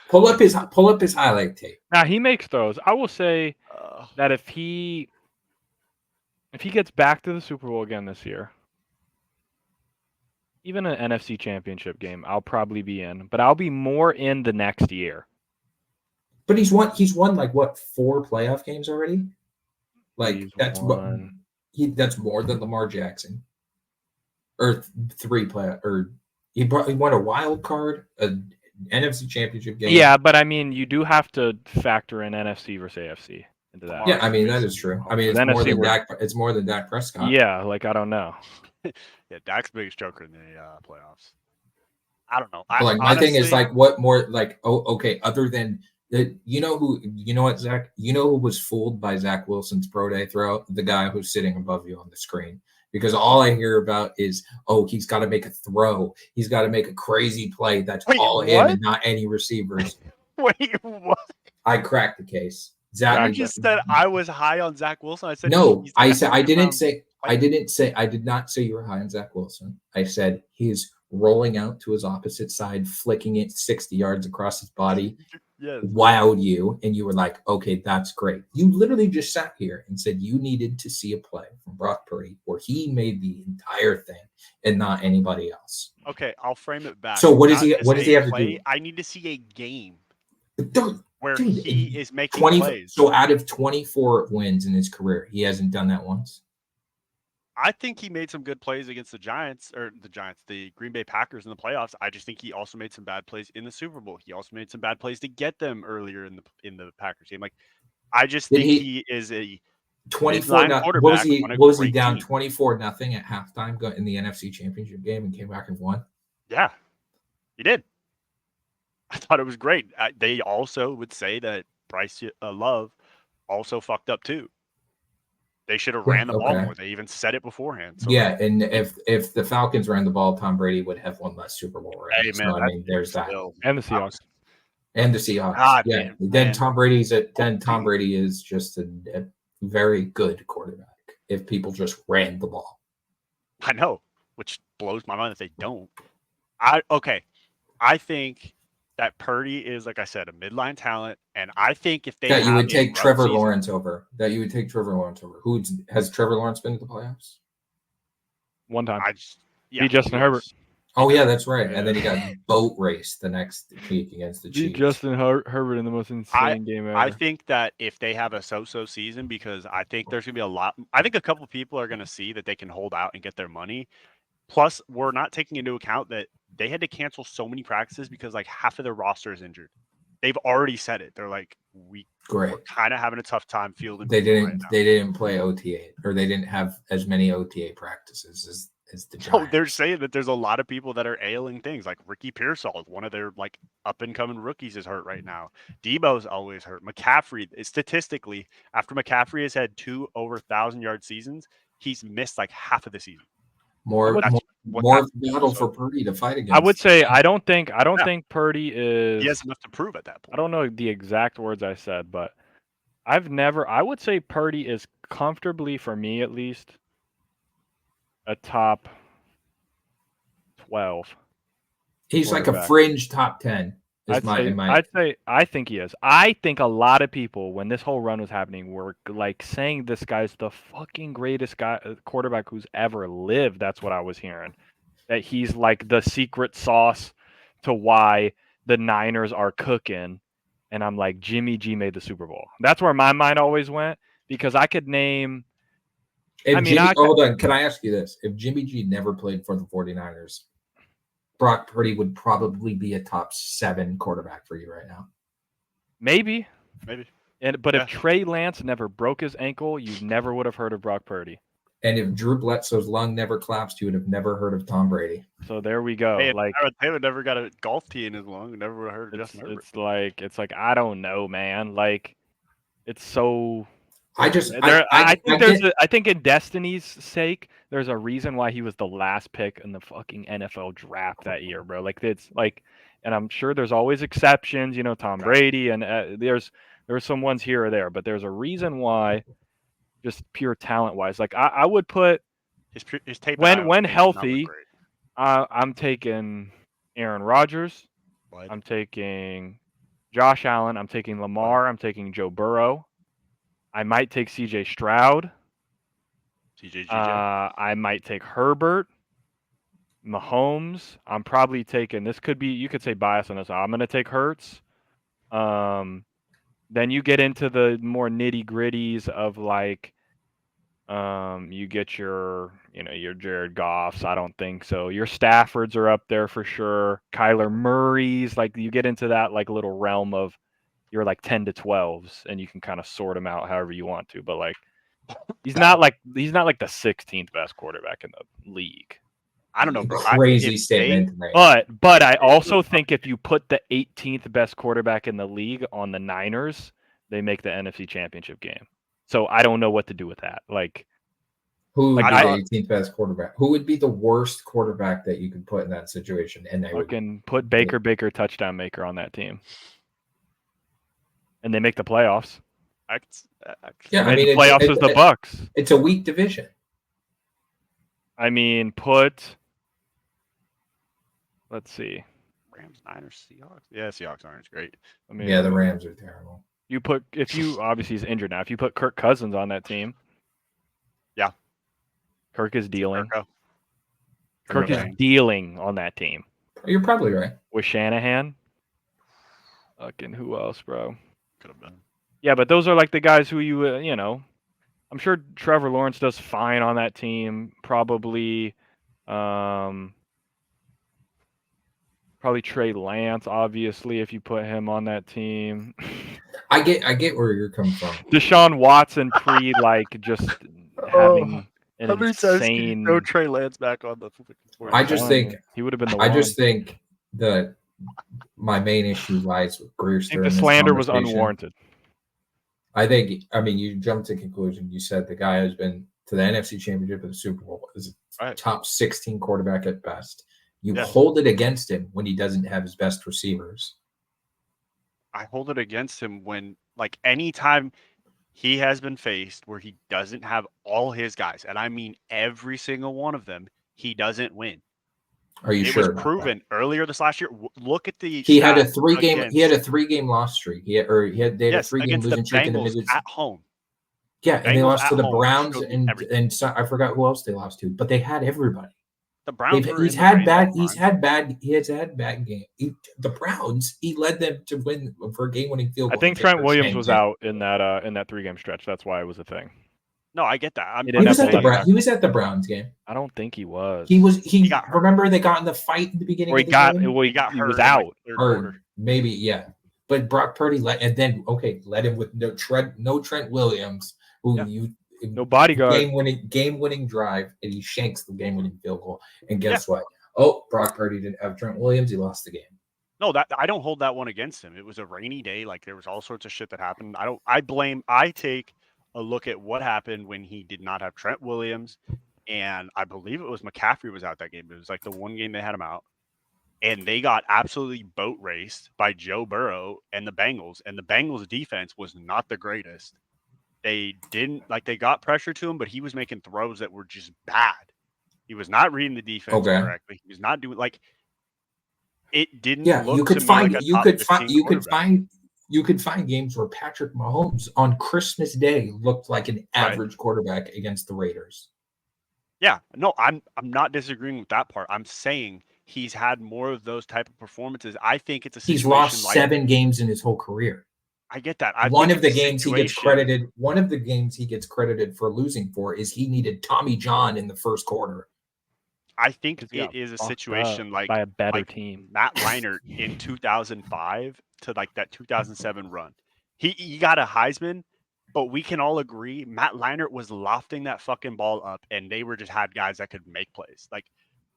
pull up his highlight tape. Now he makes throws. I will say that if he gets back to the Super Bowl again this year, even an NFC Championship game, I'll probably be in, but I'll be more in the next year. But he's won like what 4 playoff games already? Like that's more than Lamar Jackson. Or 3 playoff, or he won a wild card, an NFC Championship game. Yeah, but I mean, you do have to factor in NFC versus AFC into that. Yeah, I mean that is true. I mean, it's more than Dak Prescott. Yeah, like I don't know. Yeah, Dak's the biggest joker in the playoffs. I don't know. My thing is like, what more? Like, okay, other than you know what, Zach? You know who was fooled by Zach Wilson's pro day throw? The guy who's sitting above you on the screen. Because all I hear about is, he's got to make a throw. He's got to make a crazy play. That's all him and not any receivers. Wait, what? I cracked the case. Zach, you just said I was high on Zach Wilson. I said no. I did not say you were high on Zach Wilson. I said he's rolling out to his opposite side, flicking it 60 yards across his body. Yes. Wowed you, and you were like, okay, that's great. You literally just sat here and said you needed to see a play from Brock Purdy where he made the entire thing and not anybody else. Okay, I'll frame it back. So what does he have to do? I need to see a game where he is making 20 plays. So out of 24 wins in his career, he hasn't done that once. I think he made some good plays against the Green Bay Packers in the playoffs. I just think he also made some bad plays in the Super Bowl. He also made some bad plays to get them earlier in the Packers game. Like, I just think he is a 24. What was he down 24-0 at halftime in the NFC Championship game and came back and won? Yeah, he did. I thought it was great. They also would say that Bryce Love also fucked up too. They should have ran the ball more. They even said it beforehand. So yeah, and if the Falcons ran the ball, Tom Brady would have won less Super Bowl rings. Hey, man, so, I mean, there's that. And the Seahawks. God, yeah. Then Tom Brady is just a very good quarterback if people just ran the ball. I know, which blows my mind if they don't. I think that Purdy is, like I said, a midline talent, and I think if they you would take Trevor Lawrence over. Who has Trevor Lawrence been to the playoffs? One time. Beat Justin Herbert. Oh yeah, that's right. And then he got boat raced the next week against the Chiefs. Beat Justin Herbert in the most insane game ever. I think that if they have a so-so season, because I think there's gonna be a lot. I think a couple people are gonna see that they can hold out and get their money. Plus, we're not taking into account that they had to cancel so many practices because like half of their roster is injured. They've already said it. They're like, we're kind of having a tough time fielding. They didn't play OTA, or they didn't have as many OTA practices as the Giants. Oh, they're saying that there's a lot of people that are ailing things. Like Ricky Pearsall, one of their like up and coming rookies, is hurt right now. Debo's always hurt. McCaffrey, statistically, after McCaffrey has had 2 over 1,000-yard seasons, he's missed like half of the season. More battle for Purdy to fight against. I would say I don't think Purdy is. He has enough to prove at that point. I don't know the exact words I said, but I would say Purdy is comfortably, for me at least, a top 12. He's like a fringe top 10. I think he is. I think a lot of people, when this whole run was happening, were like saying this guy's the fucking greatest quarterback who's ever lived. That's what I was hearing. That he's like the secret sauce to why the Niners are cooking. And I'm like, Jimmy G made the Super Bowl. That's where my mind always went, because I could name. Hold on. Can I ask you this? If Jimmy G never played for the 49ers, Brock Purdy would probably be a top 7 quarterback for you right now. Maybe. But if Trey Lance never broke his ankle, you never would have heard of Brock Purdy. And if Drew Bledsoe's lung never collapsed, you would have never heard of Tom Brady. So there we go. Hey, Taylor never got a golf tee in his lung. Never would have heard of Justin Herbert. It's like I don't know, man. Like, it's so. I think in Destiny's sake, there's a reason why he was the last pick in the fucking NFL draft that year, bro. Like, it's like And I'm sure there's always exceptions, Tom Brady, and there's some ones here or there, but there's a reason why, just pure talent wise. Like I would put his tape when healthy, great. I'm taking Aaron Rodgers. But I'm taking Josh Allen. I'm taking Lamar. I'm taking Joe Burrow. I might take CJ Stroud. I might take Herbert. Mahomes. I'm probably taking, this could be, you could say bias on this. I'm going to take Hurts. Then you get into the more nitty gritties of like, you get your Jared Goffs. I don't think so. Your Staffords are up there for sure. Kyler Murray's, like, you get into that like little realm of you're like 10 to 12s, and you can kind of sort them out however you want to. But like, he's not like the 16th best quarterback in the league. I don't know, bro. Crazy statement. But I also think if you put the 18th best quarterback in the league on the Niners, they make the NFC Championship game. So I don't know what to do with that. Like, who would be the 18th best quarterback? Who would be the worst quarterback that you could put in that situation? And they would put Baker touchdown maker on that team, and they make the playoffs. Yeah, I mean, the playoffs is the Bucks. It's a weak division. I mean, let's see. Rams, Niners, Seahawks. Yeah, Seahawks aren't great. I mean, yeah, the Rams are terrible. Obviously he's injured now. If you put Kirk Cousins on that team, yeah, Kirk is dealing. Kirk is dealing on that team. You're probably right. With Shanahan. Fucking who else, bro? Could have been. Yeah, but those are like the guys who I'm sure Trevor Lawrence does fine on that team. Probably Trey Lance, obviously, if you put him on that team. I get where you're coming from. Deshaun Watson just having an insane. No Trey Lance back on the. I just think he would have been the. I just think that my main issue lies with Greer. I think the slander was unwarranted. I mean, you jumped to conclusion. You said the guy has been to the NFC Championship and the Super Bowl, is a top 16 quarterback at best. You hold it against him when he doesn't have his best receivers. I hold it against him when, like, anytime he has been faced where he doesn't have all his guys, and I mean every single one of them, he doesn't win. Are you sure? It was proven earlier this last year. Look at the. He had a 3-game loss streak. They had a 3-game losing streak in the midst at home. Yeah, and they lost to the Browns and so, I forgot who else they lost to, but they had everybody. The Browns. He has had bad game. The Browns. He led them to win for a game-winning field goal. I think Trent Williams was out in that 3-game stretch. That's why it was a thing. No, I get that. He was at the Browns game. I don't think he was. He got hurt. Remember they got in the fight at the beginning. He was out. Or maybe, yeah. But Brock Purdy let him with no Trent Williams, who no bodyguard. Game-winning drive, and he shanks the game-winning field goal. And guess what? Oh, Brock Purdy didn't have Trent Williams. He lost the game. No, I don't hold that one against him. It was a rainy day. Like, there was all sorts of shit that happened. I take a look at what happened when he did not have Trent Williams, and I believe it was McCaffrey was out that game. It was like the one game they had him out, and they got absolutely boat raced by Joe Burrow and the Bengals defense was not the greatest. They got pressure to him, but he was making throws that were just bad. He was not reading the defense correctly. He was not doing it didn't. Yeah, look you could to find me like you could find games where Patrick Mahomes on Christmas Day looked like an average quarterback against the Raiders. Yeah, no, I'm not disagreeing with that part. I'm saying he's had more of those type of performances. I think it's a situation. He's lost 7 games in his whole career. I get that. One of the games he gets credited for losing for is he needed Tommy John in the first quarter. I think it is a situation like by a better team. Matt Leinart in 2005 to like that 2007 run. He got a Heisman, but we can all agree Matt Leinart was lofting that fucking ball up, and they had guys that could make plays. Like,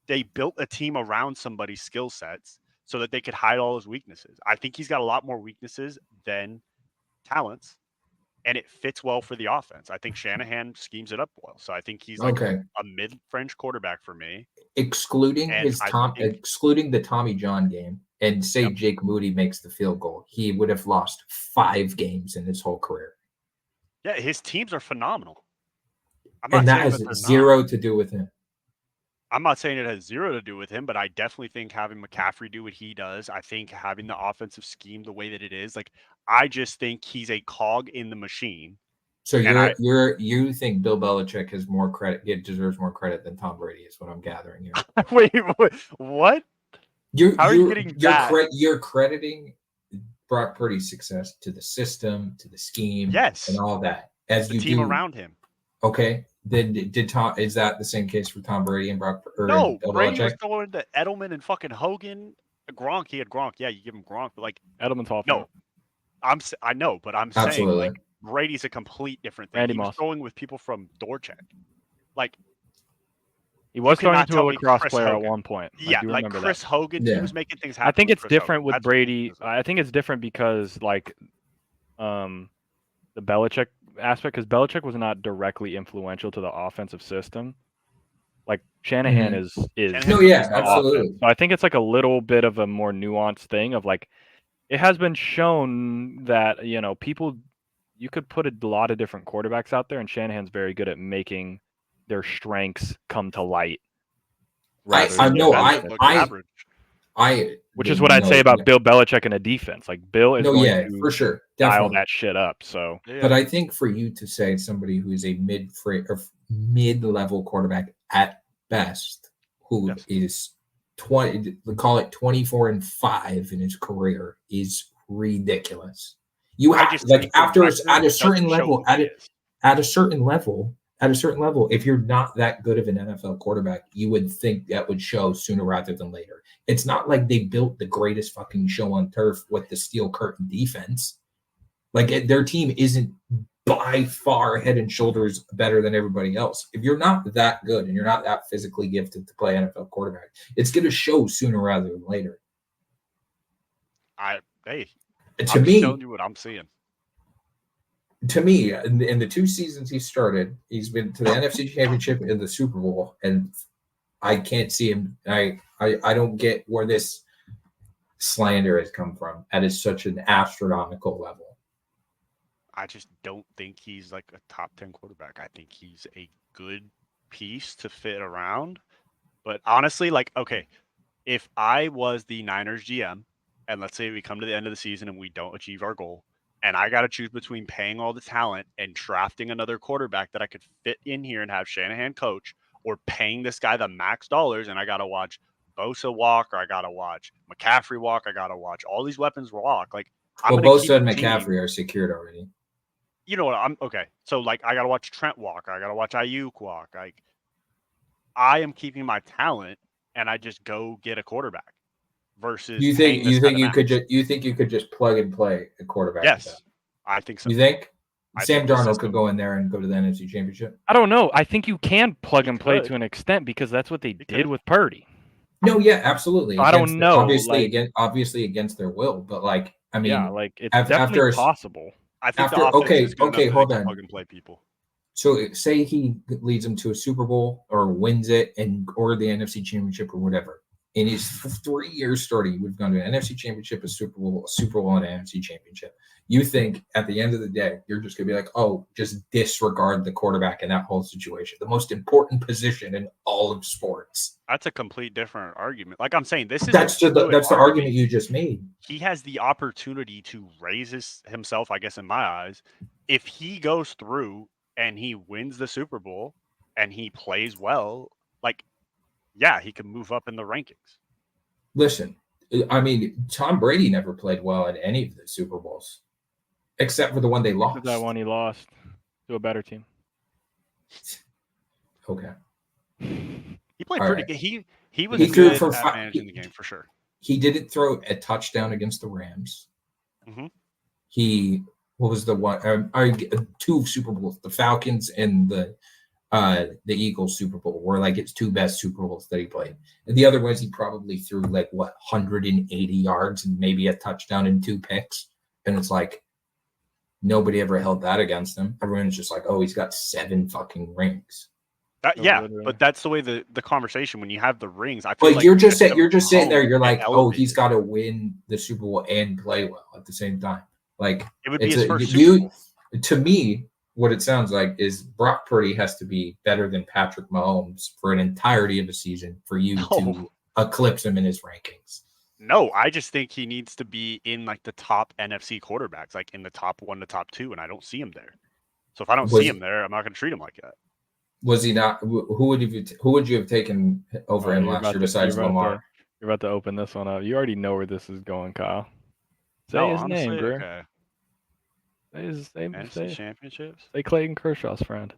they built a team around somebody's skill sets so that they could hide all his weaknesses. I think he's got a lot more weaknesses than talents, and it fits well for the offense. I think Shanahan schemes it up well. So I think he's like a mid-French quarterback for me. Excluding the Tommy John game and say Jake Moody makes the field goal, he would have lost 5 games in his whole career. Yeah, his teams are phenomenal. And that has zero to do with him. I'm not saying it has zero to do with him, but I definitely think having McCaffrey do what he does, I think having the offensive scheme the way that it is, like I just think he's a cog in the machine. So you think Bill Belichick has more credit, deserves more credit than Tom Brady is what I'm gathering here. Wait, what? How are you getting that? You're crediting Brock Purdy's success to the system, to the scheme, and all that. As the you team do around him. Okay. Then is that the same case for Tom Brady and Brock? No, Bill Brady Belichick? was throwing to Edelman and fucking Hogan. Gronk, he had Gronk. Yeah, you give him Gronk, but like Edelman's Hall of no, I know, but I'm saying like Brady's a complete different thing. Randy he was Moss. throwing with people from Dorchek. Like he was throwing to a lacrosse player at one point. Yeah, like Chris Hogan, he was making things happen. I think it's different with Brady. I think it's different because like the Belichick aspect, because Belichick was not directly influential to the offensive system. Like Shanahan is absolutely. So I think it's like a little bit of a more nuanced thing of like it has been shown that, you know, you could put a lot of different quarterbacks out there, and Shanahan's very good at making their strengths come to light. Which is what I'd say about Bill Belichick in a defense. Like Bill is going to for sure dial that shit up. So, but I think for you to say somebody who is a mid-level quarterback at best, who is 20, call it 24-5 in his career, is ridiculous. You have like after at a certain level, if you're not that good of an NFL quarterback, you would think that would show sooner rather than later. It's not like they built the greatest fucking show on turf with the steel curtain defense. Like their team isn't by far head and shoulders better than everybody else. If you're not that good and you're not that physically gifted to play NFL quarterback, it's going to show sooner rather than later. I'm telling you what I'm seeing. To me, in the 2 seasons he started, he's been to the NFC Championship and the Super Bowl, and I can't see him. I don't get where this slander has come from at such an astronomical level. I just don't think he's like a top 10 quarterback. I think he's a good piece to fit around. But honestly, like, okay, if I was the Niners GM, and let's say we come to the end of the season and we don't achieve our goal, and I got to choose between paying all the talent and drafting another quarterback that I could fit in here and have Shanahan coach, or paying this guy the max dollars, and I got to watch Bosa walk, or I got to watch McCaffrey walk, I got to watch all these weapons walk. Like, Bosa and McCaffrey are secured already. You know what? Okay. So, like, I got to watch Trent walk. I got to watch Ayuk walk. Like, I am keeping my talent, and I just go get a quarterback. Versus you think you could just plug and play a quarterback? Yes, I think so. You think Sam Darnold could go in there and go to the NFC Championship? I don't know. I think you can plug and play to an extent because that's what they did with Purdy. No, yeah, absolutely. I don't know. Obviously against their will, but like I mean, it's definitely possible. I think hold on. Plug and play people. So say he leads them to a Super Bowl or wins it or the NFC Championship or whatever. In his 3 years starting, we've gone to an NFC Championship, a Super Bowl, and an NFC Championship. You think at the end of the day, you're just going to be like, oh, just disregard the quarterback in that whole situation, the most important position in all of sports. That's a complete different argument. Like I'm saying, that's the argument you just made. He has the opportunity to raise himself, I guess, in my eyes, if he goes through and he wins the Super Bowl and he plays well, like. Yeah, he can move up in the rankings. Listen, I mean, Tom Brady never played well at any of the Super Bowls, except for the one they lost. That one he lost to a better team. Okay. He played pretty good. He was good at managing the game for sure. He didn't throw a touchdown against the Rams. Mm-hmm. What was the one? 2 Super Bowls, the Falcons and the Eagles Super Bowl were like its 2 best Super Bowls that he played. And the other ones he probably threw 180 yards and maybe a touchdown and 2 picks. And it's like nobody ever held that against him. Everyone's just like, oh, he's got 7 fucking rings. Yeah, literally. but that's the way the conversation when you have the rings. I feel But like you're just sitting there. You're it like, oh, he's elevated. got to win the Super Bowl and play well at the same time. Like It would be it's his a first Super Bowl. to me. What it sounds like is Brock Purdy has to be better than Patrick Mahomes for an entirety of a season for you to eclipse him in his rankings. No, I just think he needs to be in like the top NFC quarterbacks, like in the top 1 to top 2, and I don't see him there. So if I don't see him there, I'm not going to treat him like that. Was he not? Who would you have taken over him last year besides Lamar? You're about to open this one up. You already know where this is going, Kyle. Say his name, bro. Okay. Say his name. NFC championships. Say Clayton Kershaw's friend.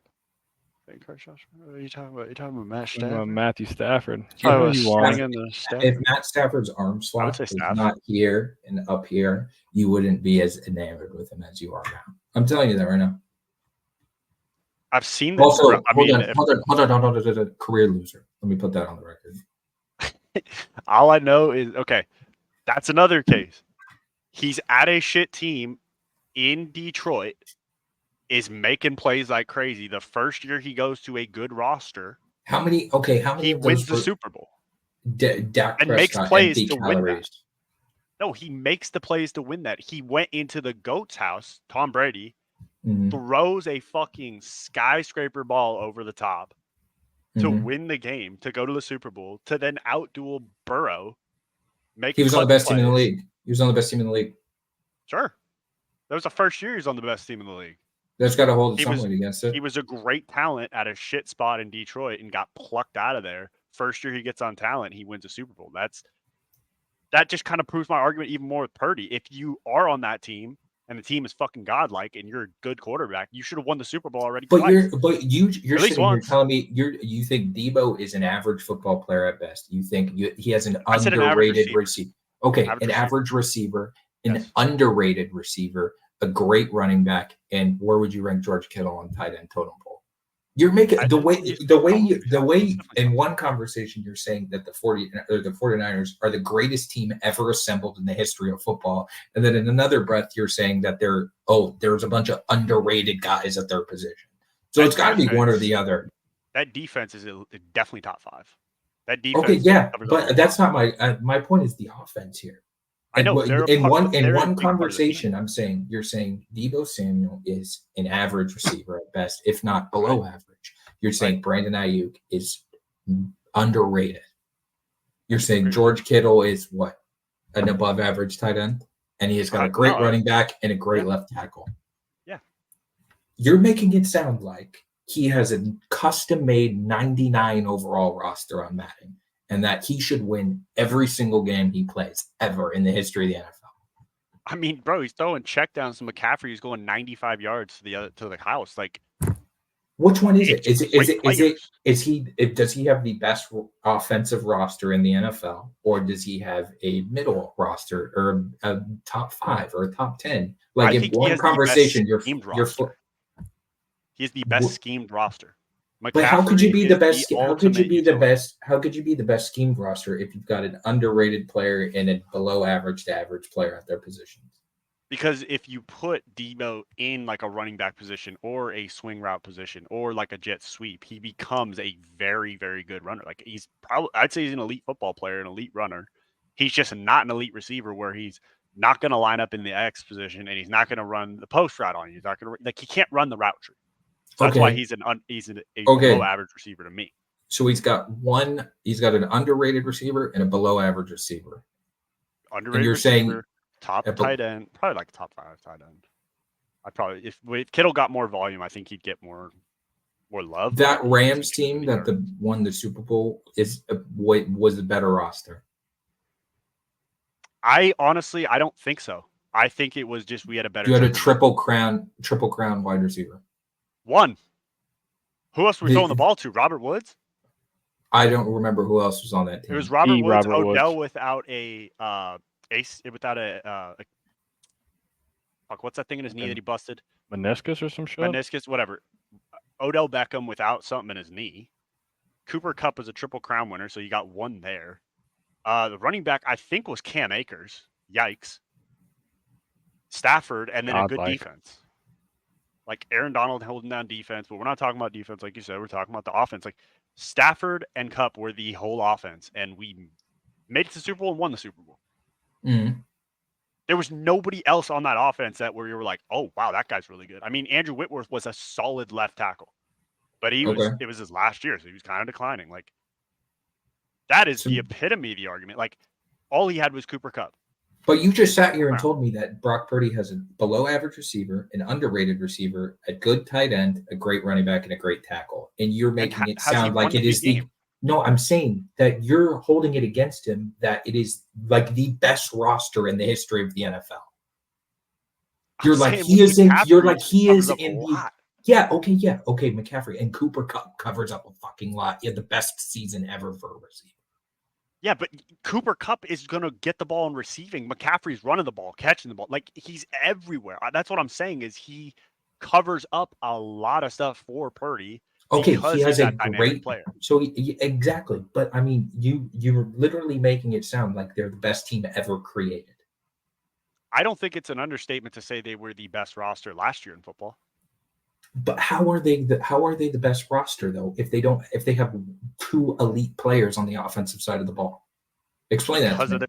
Clayton Kershaw's friend. What are you talking about? You're talking about Matt Stafford? Matthew Stafford. If Matt Stafford's arm slot was not here and up here, you wouldn't be as enamored with him as you are now. I'm telling you that right now. I've seen this. Also, hold on. Career loser. Let me put that on the record. All I know is, okay, that's another case. He's at a shit team in Detroit, is making plays like crazy. The first year he goes to a good roster, how many he wins the Super Bowl. Dak and makes plays to win that. No, he makes the plays to win that. He went into the GOAT's house, Tom Brady, throws a fucking skyscraper ball over the top to win the game, to go to the Super Bowl, to then outduel Burrow. He was on the best team in the league. He was on the best team in the league. Sure. That was the first year he was on the best team in the league. That's got to hold some weight against it. He was a great talent at a shit spot in Detroit and got plucked out of there. First year he gets on talent, he wins a Super Bowl. That just kind of proves my argument even more with Purdy. If you are on that team and the team is fucking godlike and you're a good quarterback, you should have won the Super Bowl already. But you're sitting here telling me you think Debo is an average football player at best. You think he has an underrated receiver. Okay, average receiver, an underrated receiver, a great running back, and where would you rank George Kittle on tight end totem pole? You're making the way in one conversation you're saying that the 49ers are the greatest team ever assembled in the history of football, and then in another breath you're saying that there's a bunch of underrated guys at their position. So it's got to be one or the other. That defense is definitely top 5. That defense. Okay, yeah, but that's not my point. Is the offense here? I know. In one conversation, you're saying Deebo Samuel is an average receiver at best, if not below average. You're saying Brandon Ayuk is underrated. You're saying George Kittle is what, an above average tight end, and he has got a great running back and a great left tackle. Yeah, you're making it sound like he has a custom-made 99 overall roster on Madden, and that he should win every single game he plays ever in the history of the NFL. I mean, bro, he's throwing checkdowns to McCaffrey. He's going 95 yards to the house. Like, which one is it? Does he have the best offensive roster in the NFL, or does he have a middle roster or a top 5 or a top 10? Like in one conversation, he has the best schemed roster. But how could you be the best? How could you be the best? How could you be the best schemed roster if you've got an underrated player and a below average to average player at their positions? Because if you put Debo in like a running back position or a swing route position or like a jet sweep, he becomes a very, very good runner. Like I'd say he's an elite football player, an elite runner. He's just not an elite receiver where he's not going to line up in the X position and he's not going to run the post route on you. He's not going to he can't run the route tree. So that's why he's a below average receiver to me. So he's got an underrated receiver and a below average receiver. Underrated and you're receiver, saying top tight end, probably like top 5 tight end. If Kittle got more volume, I think he'd get more love. That Rams team that won the Super Bowl was a better roster. I don't think so. I think it was just we had a better. You had a triple crown wide receiver. One. Who else were we throwing the ball to? Robert Woods? I don't remember who else was on that team. It was Robert Woods, Odell without what's that thing in his knee that he busted? Meniscus or some shit? Meniscus, whatever. Odell Beckham without something in his knee. Cooper Kupp was a Triple Crown winner, so you got one there. The running back, I think, was Cam Akers. Yikes. Stafford, and then a good defense. Like Aaron Donald holding down defense, but we're not talking about defense like you said. We're talking about the offense. Like Stafford and Cup were the whole offense, and we made it to the Super Bowl and won the Super Bowl. Mm-hmm. There was nobody else on that offense that where you were like, oh wow, that guy's really good. I mean, Andrew Whitworth was a solid left tackle, but it was his last year, so he was kind of declining. Like that is the epitome of the argument. Like all he had was Cooper Kupp. But you just sat here and told me that Brock Purdy has a below average receiver, an underrated receiver, a good tight end, a great running back, and a great tackle. And you're making it sound like it is the no, I'm saying that you're holding it against him that it is like the best roster in the history of the NFL. You're like he is in you're like he is in the okay, McCaffrey and Cooper Kupp covers up a fucking lot. He had the best season ever for a receiver. Yeah, but Cooper Kupp is going to get the ball and receiving. McCaffrey's running the ball, catching the ball. Like, he's everywhere. That's what I'm saying is he covers up a lot of stuff for Purdy. Okay, he has a great player. So, exactly. But, I mean, you're literally making it sound like they're the best team ever created. I don't think it's an understatement to say they were the best roster last year in football. But how are they the best roster though if they have two elite players on the offensive side of the ball? Explain that to me.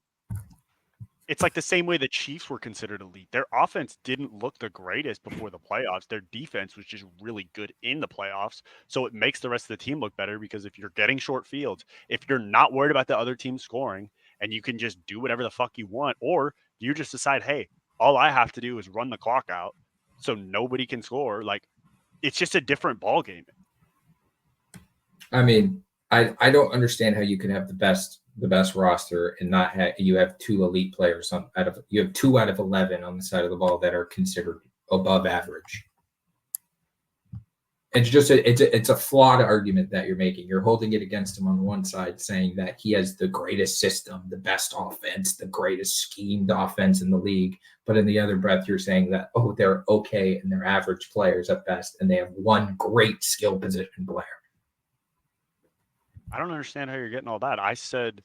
It's like the same way the Chiefs were considered elite. Their offense didn't look the greatest before the playoffs. Their defense was just really good in the playoffs. So it makes the rest of the team look better because if you're getting short fields, if you're not worried about the other team scoring and you can just do whatever the fuck you want, or you just decide, hey, all I have to do is run the clock out so nobody can score, like it's just a different ball game. I mean, I don't understand how you can have the best roster and not have you have two elite players you have 2 out of 11 on the side of the ball that are considered above average. It's just it's a flawed argument that you're making. You're holding it against him on one side, saying that he has the greatest system, the best offense, the greatest schemed offense in the league. But in the other breath, you're saying that, oh, they're okay and they're average players at best, and they have one great skill position player. I don't understand how you're getting all that. I said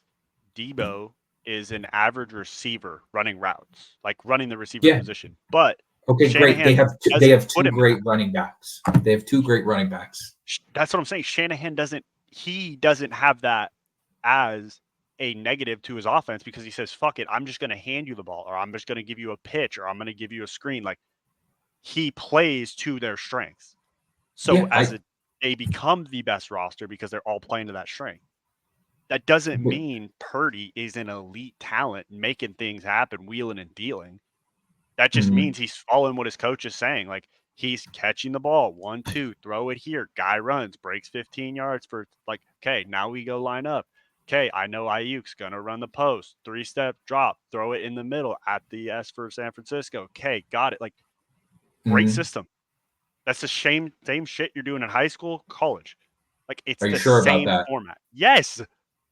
Debo is an average receiver running routes, like running the receiver position. But okay, Shanahan great. They have two great running backs. They have 2 great running backs. That's what I'm saying. Shanahan doesn't have that as a negative to his offense because he says, fuck it, I'm just going to hand you the ball, or I'm just going to give you a pitch, or I'm going to give you a screen. Like he plays to their strengths. So they become the best roster because they're all playing to that strength. That doesn't mean Purdy is an elite talent making things happen, wheeling and dealing. That just means he's following what his coach is saying. Like he's catching the ball, 1-2, throw it here. Guy runs, breaks 15 yards for like, okay, now we go line up. Okay, I know Ayuk's going to run the post, 3-step drop, throw it in the middle at the S for San Francisco. Okay, got it. Like great system. That's the same shit you're doing in high school, college. Like it's the same format. Yes.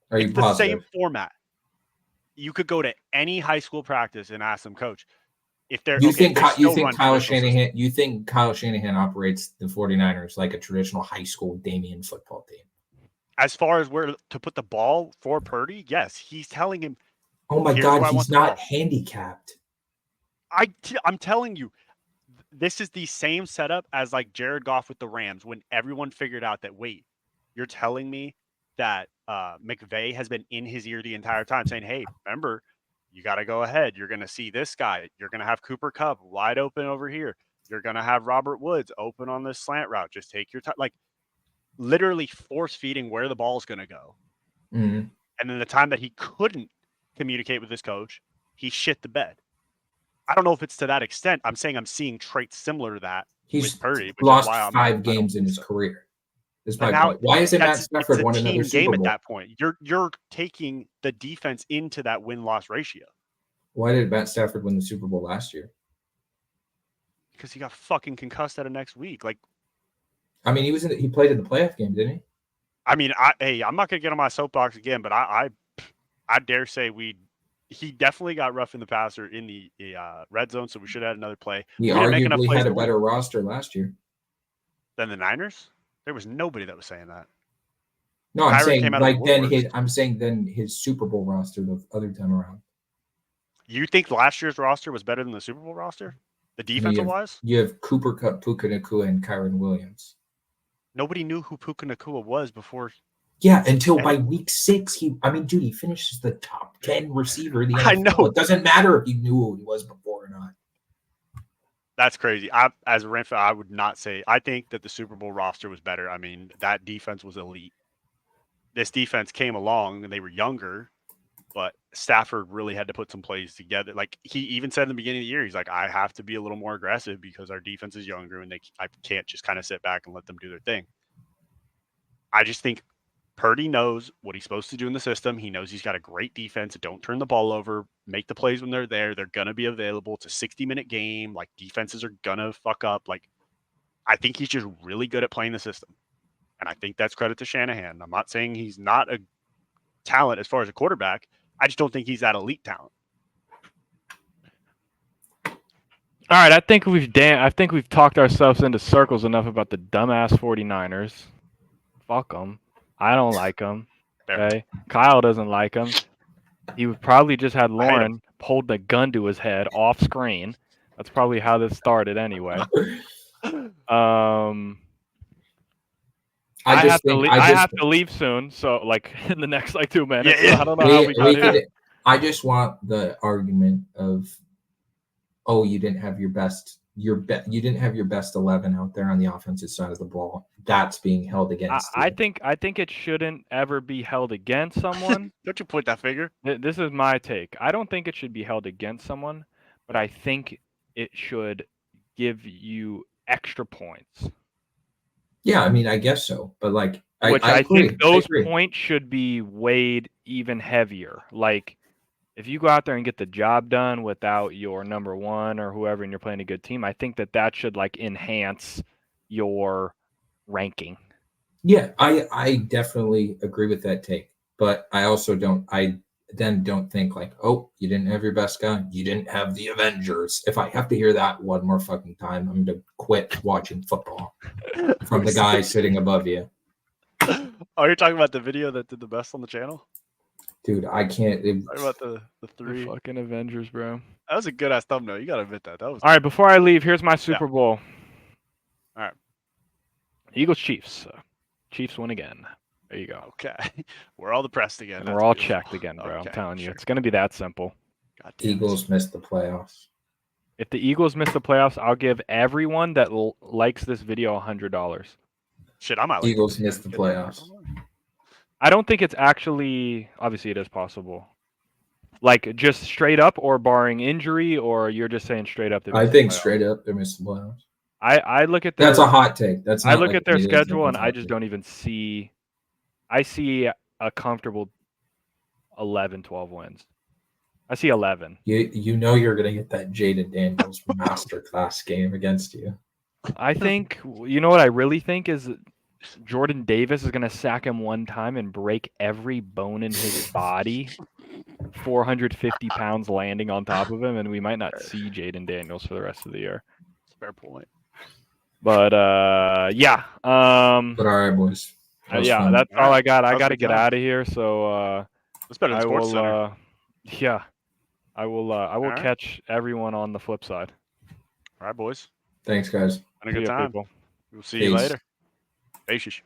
Are you positive? The same format. You could go to any high school practice and ask them, coach, if they're you think Kyle Shanahan operates the 49ers like a traditional high school Damian football team? As far as where to put the ball for Purdy, yes. He's telling him, oh my God, he's not handicapped. I'm telling you, this is the same setup as like Jared Goff with the Rams when everyone figured out that, wait, you're telling me that McVay has been in his ear the entire time saying, hey, remember, you got to go ahead. You're going to see this guy. You're going to have Cooper Kupp wide open over here. You're going to have Robert Woods open on this slant route. Just take your time. Like literally force feeding where the ball is going to go. And then the time that he couldn't communicate with his coach, he shit the bed. I don't know if it's to that extent. I'm saying I'm seeing traits similar to that with Purdy. He's lost 5 games in his career. Why isn't Matt Stafford won another Super Bowl? At that point, you're taking the defense into that win-loss ratio. Why did Matt Stafford win the Super Bowl last year? Because he got fucking concussed out of next week. Like, I mean, he played in the playoff game, didn't he? I mean, I'm not gonna get on my soapbox again, but I dare say he definitely got rough in the passer in the red zone, so we should have had another play. He arguably had a better roster last year than the Niners. There was nobody that was saying that. No, I'm saying like then his Super Bowl roster the other time around. You think last year's roster was better than the Super Bowl roster? The defensive wise, you have Cooper Kupp, Puka Nacua, and Kyron Williams. nobody knew who Puka Nacua was before. Yeah, until by week 6, he finishes the top 10 receiver in the NFL. I know. It doesn't matter if you knew who he was before or not. That's crazy. As a Rams fan, I would not say. I think that the Super Bowl roster was better. I mean, that defense was elite. This defense came along and they were younger, but Stafford really had to put some plays together. Like he even said in the beginning of the year, he's like, I have to be a little more aggressive because our defense is younger and I can't just kind of sit back and let them do their thing. I just think Purdy knows what he's supposed to do in the system. He knows he's got a great defense. Don't turn the ball over. Make the plays when they're there. They're going to be available. It's a 60-minute game. Like, defenses are going to fuck up. Like, I think he's just really good at playing the system. And I think that's credit to Shanahan. I'm not saying he's not a talent as far as a quarterback. I just don't think he's that elite talent. All right, I think we've talked ourselves into circles enough about the dumbass 49ers. Fuck them. I don't like them. Okay, Kyle doesn't like them. He would probably just had Lauren hold the gun to his head off screen. That's probably how this started anyway. I have to leave soon, so like in the next 2 minutes. Yeah. So I don't know how we got here. I just want the argument of, oh, you didn't have your best. You didn't have your best 11 out there on the offensive side of the ball. That's being held against you. I think it shouldn't ever be held against someone. Don't you point that finger? This is my take. I don't think it should be held against someone, but I think it should give you extra points. Yeah, I mean, I guess so. But like, I think those points should be weighed even heavier. Like, if you go out there and get the job done without your number one or whoever, and you're playing a good team, I think that should like enhance your ranking. Yeah, I definitely agree with that take, but I also don't think like, oh, you didn't have your best guy, you didn't have the Avengers. If I have to hear that one more fucking time, I'm going to quit watching football from the guy sitting above you. Oh, you're talking about the video that did the best on the channel? Dude, I can't. Talking about the three. The fucking Avengers, bro. That was a good ass thumbnail. You gotta admit that. That was all right. Before I leave, here's my Super Bowl. All right. Eagles Chiefs. Chiefs win again. There you go. Okay. We're all depressed again. And we're all checked again, bro. Okay, I'm telling you, it's gonna be that simple. Eagles missed the playoffs. If the Eagles miss the playoffs, I'll give everyone that likes this video $100. Shit, I might. Eagles missed the playoffs. I don't think it's actually, obviously it is possible. Like just straight up or barring injury, or you're just saying straight up? I think straight up they missed the playoffs. I look at their, that's a hot take. I look at their schedule and I just don't even see. I see a comfortable 11, 12 wins. I see 11. You know you're gonna get that Jaden Daniels masterclass game against you. I think you know what I really think is Jordan Davis is gonna sack him one time and break every bone in his body. 450 pounds landing on top of him, and we might not see Jaden Daniels for the rest of the year. Fair point. But yeah. But all right, boys. Yeah, fun. that's all I got. I got to get out of here. So it's better than Sports Center. Yeah, I will catch everyone on the flip side. All right, boys. Thanks, guys. Had a good time. People. We'll see you later. Peace.